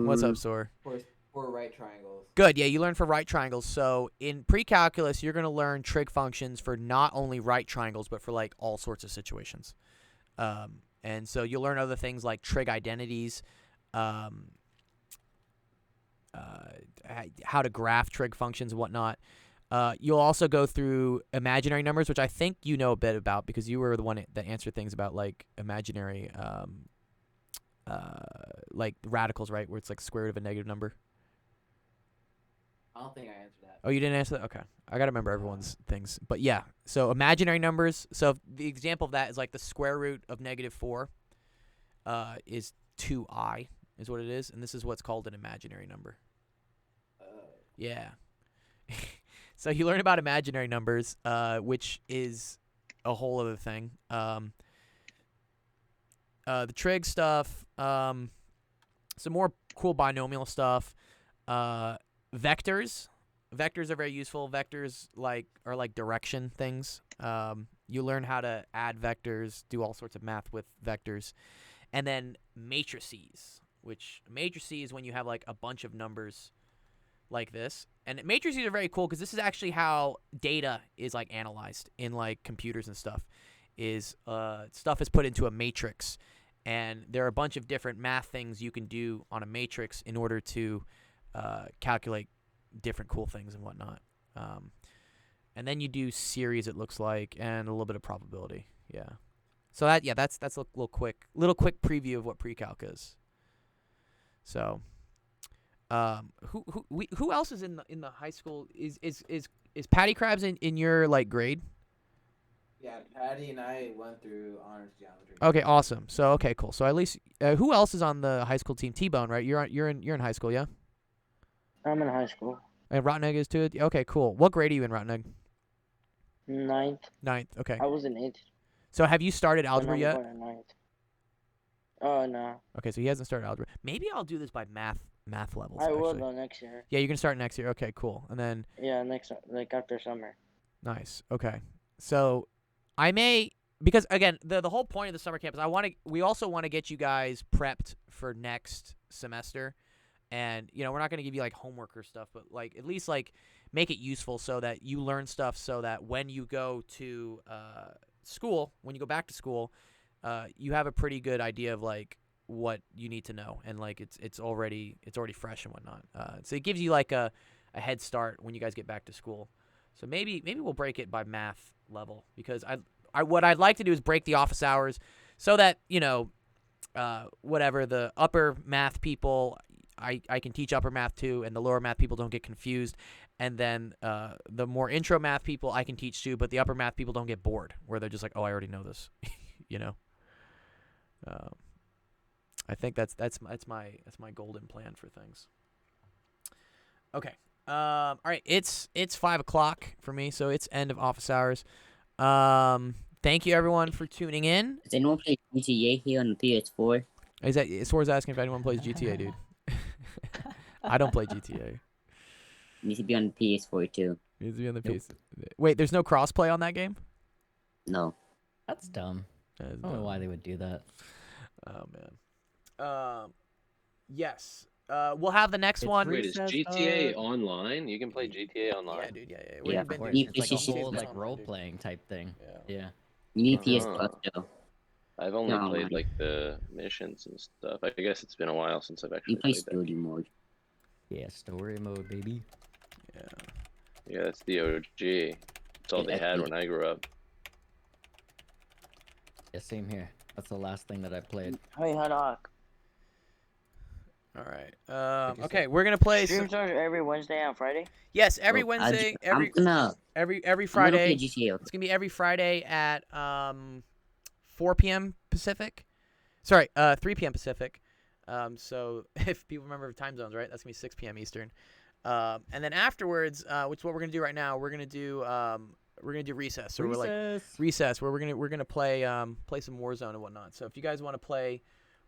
[SPEAKER 1] What's up, Sor?
[SPEAKER 5] For right triangles.
[SPEAKER 1] Good. Yeah, you learn for right triangles. So in pre-calculus, you're going to learn trig functions for not only right triangles, but for like all sorts of situations. And so you'll learn other things like trig identities, how to graph trig functions and whatnot. You'll also go through imaginary numbers, which I think you know a bit about because you were the one that answered things about like imaginary, like radicals, right? Where it's like square root of a negative number.
[SPEAKER 5] I don't think I answered that.
[SPEAKER 1] Oh, you didn't answer that? Okay. I got to remember everyone's things. But yeah, so imaginary numbers. So the example of that is like the square root of -4 is 2i is what it is. And this is what's called an imaginary number. Yeah. So you learn about imaginary numbers, which is a whole other thing. The trig stuff, some more cool binomial stuff. Vectors are very useful. Vectors are like direction things. You learn how to add vectors, do all sorts of math with vectors. And then matrices, which matrices when you have like a bunch of numbers like this. And matrices are very cool because this is actually how data is like analyzed in like computers and stuff. Stuff is put into a matrix, and there are a bunch of different math things you can do on a matrix in order to calculate different cool things and whatnot. And then you do series, it looks like, and a little bit of probability. Yeah. So that's a little quick preview of what pre-calc is. So, who else is in the high school? Is Patty Krabs in your like grade?
[SPEAKER 5] Yeah, Patty and I went through honors geometry.
[SPEAKER 1] Okay, awesome. So okay, cool. So at least who else is on the high school team? T-Bone, right? You're in high school, yeah?
[SPEAKER 4] I'm in high school.
[SPEAKER 1] And Rotneg is too. Okay, cool. What grade are you in, Rotneg?
[SPEAKER 4] Ninth.
[SPEAKER 1] Ninth. Okay.
[SPEAKER 4] I was in 8th.
[SPEAKER 1] So have you started algebra
[SPEAKER 4] I'm
[SPEAKER 1] yet?
[SPEAKER 4] going to ninth. Oh, no.
[SPEAKER 1] Okay, so he hasn't started algebra. Maybe I'll do this by math levels.
[SPEAKER 4] I will
[SPEAKER 1] actually.
[SPEAKER 4] though next year.
[SPEAKER 1] Yeah, you're gonna start next year. Okay, cool. And then
[SPEAKER 4] Yeah, like after summer.
[SPEAKER 1] nice. Okay, so I may because again the whole point of the summer camp is we also want to get you guys prepped for next semester, and we're not gonna give you like homework or stuff, but like at least like make it useful so that you learn stuff so that when you go to school, when you go back to school, you have a pretty good idea of like what you need to know, and like it's already fresh and whatnot. So it gives you like a head start when you guys get back to school. So maybe we'll break it by math level because what I'd like to do is break the office hours so that whatever the upper math people I can teach upper math too, and the lower math people don't get confused, and then the more intro math people I can teach too, but the upper math people don't get bored where they're just like, oh, I already know this, I think that's my golden plan for things. Okay. All right. It's 5:00 for me, so it's end of office hours. thank you everyone for tuning in.
[SPEAKER 2] Does anyone play GTA here on the PS4?
[SPEAKER 1] Is that Sora's asking if anyone plays GTA, dude? I don't play GTA.
[SPEAKER 2] It needs to be on the PS4 too.
[SPEAKER 1] Needs to be on the
[SPEAKER 6] Nope.
[SPEAKER 1] PS. Wait, there's no crossplay on that game?
[SPEAKER 2] No.
[SPEAKER 6] That's dumb.
[SPEAKER 1] That is
[SPEAKER 6] I don't know
[SPEAKER 1] dumb.
[SPEAKER 6] why they would do that.
[SPEAKER 1] Oh man. Yes. We'll have the next
[SPEAKER 6] It's
[SPEAKER 1] one.
[SPEAKER 7] Wait, is
[SPEAKER 6] Recess,
[SPEAKER 7] GTA online? You can play GTA
[SPEAKER 1] Yeah,
[SPEAKER 7] online.
[SPEAKER 1] dude. Yeah.
[SPEAKER 2] Yeah,
[SPEAKER 1] We've
[SPEAKER 2] of
[SPEAKER 1] been
[SPEAKER 2] course.
[SPEAKER 1] doing
[SPEAKER 6] It's like a
[SPEAKER 2] PlayStation
[SPEAKER 6] whole like
[SPEAKER 1] online,
[SPEAKER 6] role
[SPEAKER 1] dude.
[SPEAKER 6] playing type thing.
[SPEAKER 1] Yeah.
[SPEAKER 6] Yeah.
[SPEAKER 2] You need PS
[SPEAKER 7] Uh-huh.
[SPEAKER 2] Plus though.
[SPEAKER 7] I've only
[SPEAKER 2] No,
[SPEAKER 7] played
[SPEAKER 2] man.
[SPEAKER 7] like the missions and stuff. I guess it's been a while since I've
[SPEAKER 2] You
[SPEAKER 7] actually
[SPEAKER 2] play
[SPEAKER 7] played that.
[SPEAKER 2] story mode.
[SPEAKER 6] Yeah, story mode, baby.
[SPEAKER 1] Yeah.
[SPEAKER 7] Yeah, that's the OG. That's all they
[SPEAKER 2] Yeah,
[SPEAKER 7] had
[SPEAKER 2] yeah.
[SPEAKER 7] when I grew up.
[SPEAKER 6] Yeah, same here. That's the last thing that I played.
[SPEAKER 4] Hey, Haddock.
[SPEAKER 1] All right.
[SPEAKER 6] What'd you say?
[SPEAKER 1] Okay, we're gonna play.
[SPEAKER 4] Streams are every Wednesday and Friday.
[SPEAKER 1] Yes, every
[SPEAKER 2] Well,
[SPEAKER 1] Wednesday,
[SPEAKER 2] I'm
[SPEAKER 1] every
[SPEAKER 2] gonna play
[SPEAKER 1] Friday.
[SPEAKER 2] GTA.
[SPEAKER 1] It's gonna be every Friday at 4 p.m. Pacific. Sorry, 3 p.m. Pacific. So if people remember time zones, right? That's gonna be 6 p.m. Eastern. And then afterwards, which is what we're gonna do right now, we're gonna do recess. So we're like recess, where we're gonna play some Warzone and whatnot. So if you guys want to play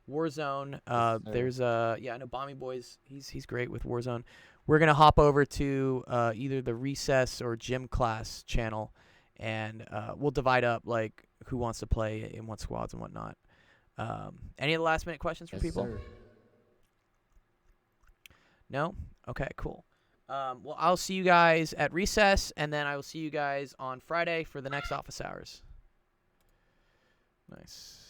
[SPEAKER 1] Warzone,
[SPEAKER 6] sir.
[SPEAKER 1] there's I know Bomby Boys, he's great with Warzone. We're gonna hop over to either the recess or gym class channel, and we'll divide up like who wants to play in what squads and whatnot. Any of the last minute questions for
[SPEAKER 6] Yes,
[SPEAKER 1] people?
[SPEAKER 6] sir.
[SPEAKER 1] No? Okay, cool. Well, I'll see you guys at recess, and then I will see you guys on Friday for the next office hours. Nice.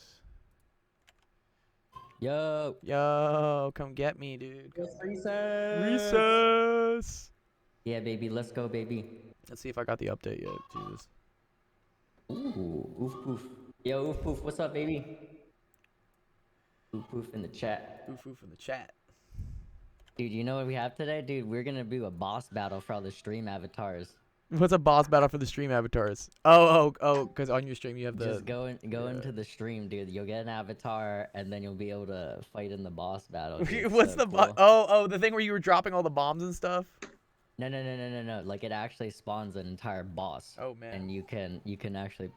[SPEAKER 6] Yo.
[SPEAKER 1] Come get me, dude.
[SPEAKER 6] Recess.
[SPEAKER 1] Recess.
[SPEAKER 6] Yeah, baby. Let's go, baby.
[SPEAKER 1] Let's see if I got the update yet. Jesus.
[SPEAKER 6] Ooh, oof poof. Yo, oof poof. What's up, baby? Oof poof in the chat.
[SPEAKER 1] Oof oof in the chat.
[SPEAKER 6] Dude, you know what we have today? Dude, we're gonna do a boss battle for all the stream avatars.
[SPEAKER 1] What's a boss battle for the stream avatars? Oh, because on your stream you have the.
[SPEAKER 6] Just go into the stream, dude. You'll get an avatar, and then you'll be able to fight in the boss battle. Dude. It's
[SPEAKER 1] What's
[SPEAKER 6] so
[SPEAKER 1] the
[SPEAKER 6] cool.
[SPEAKER 1] the thing where you were dropping all the bombs and stuff?
[SPEAKER 6] No. Like it actually spawns an entire boss.
[SPEAKER 1] Oh man.
[SPEAKER 6] And you can actually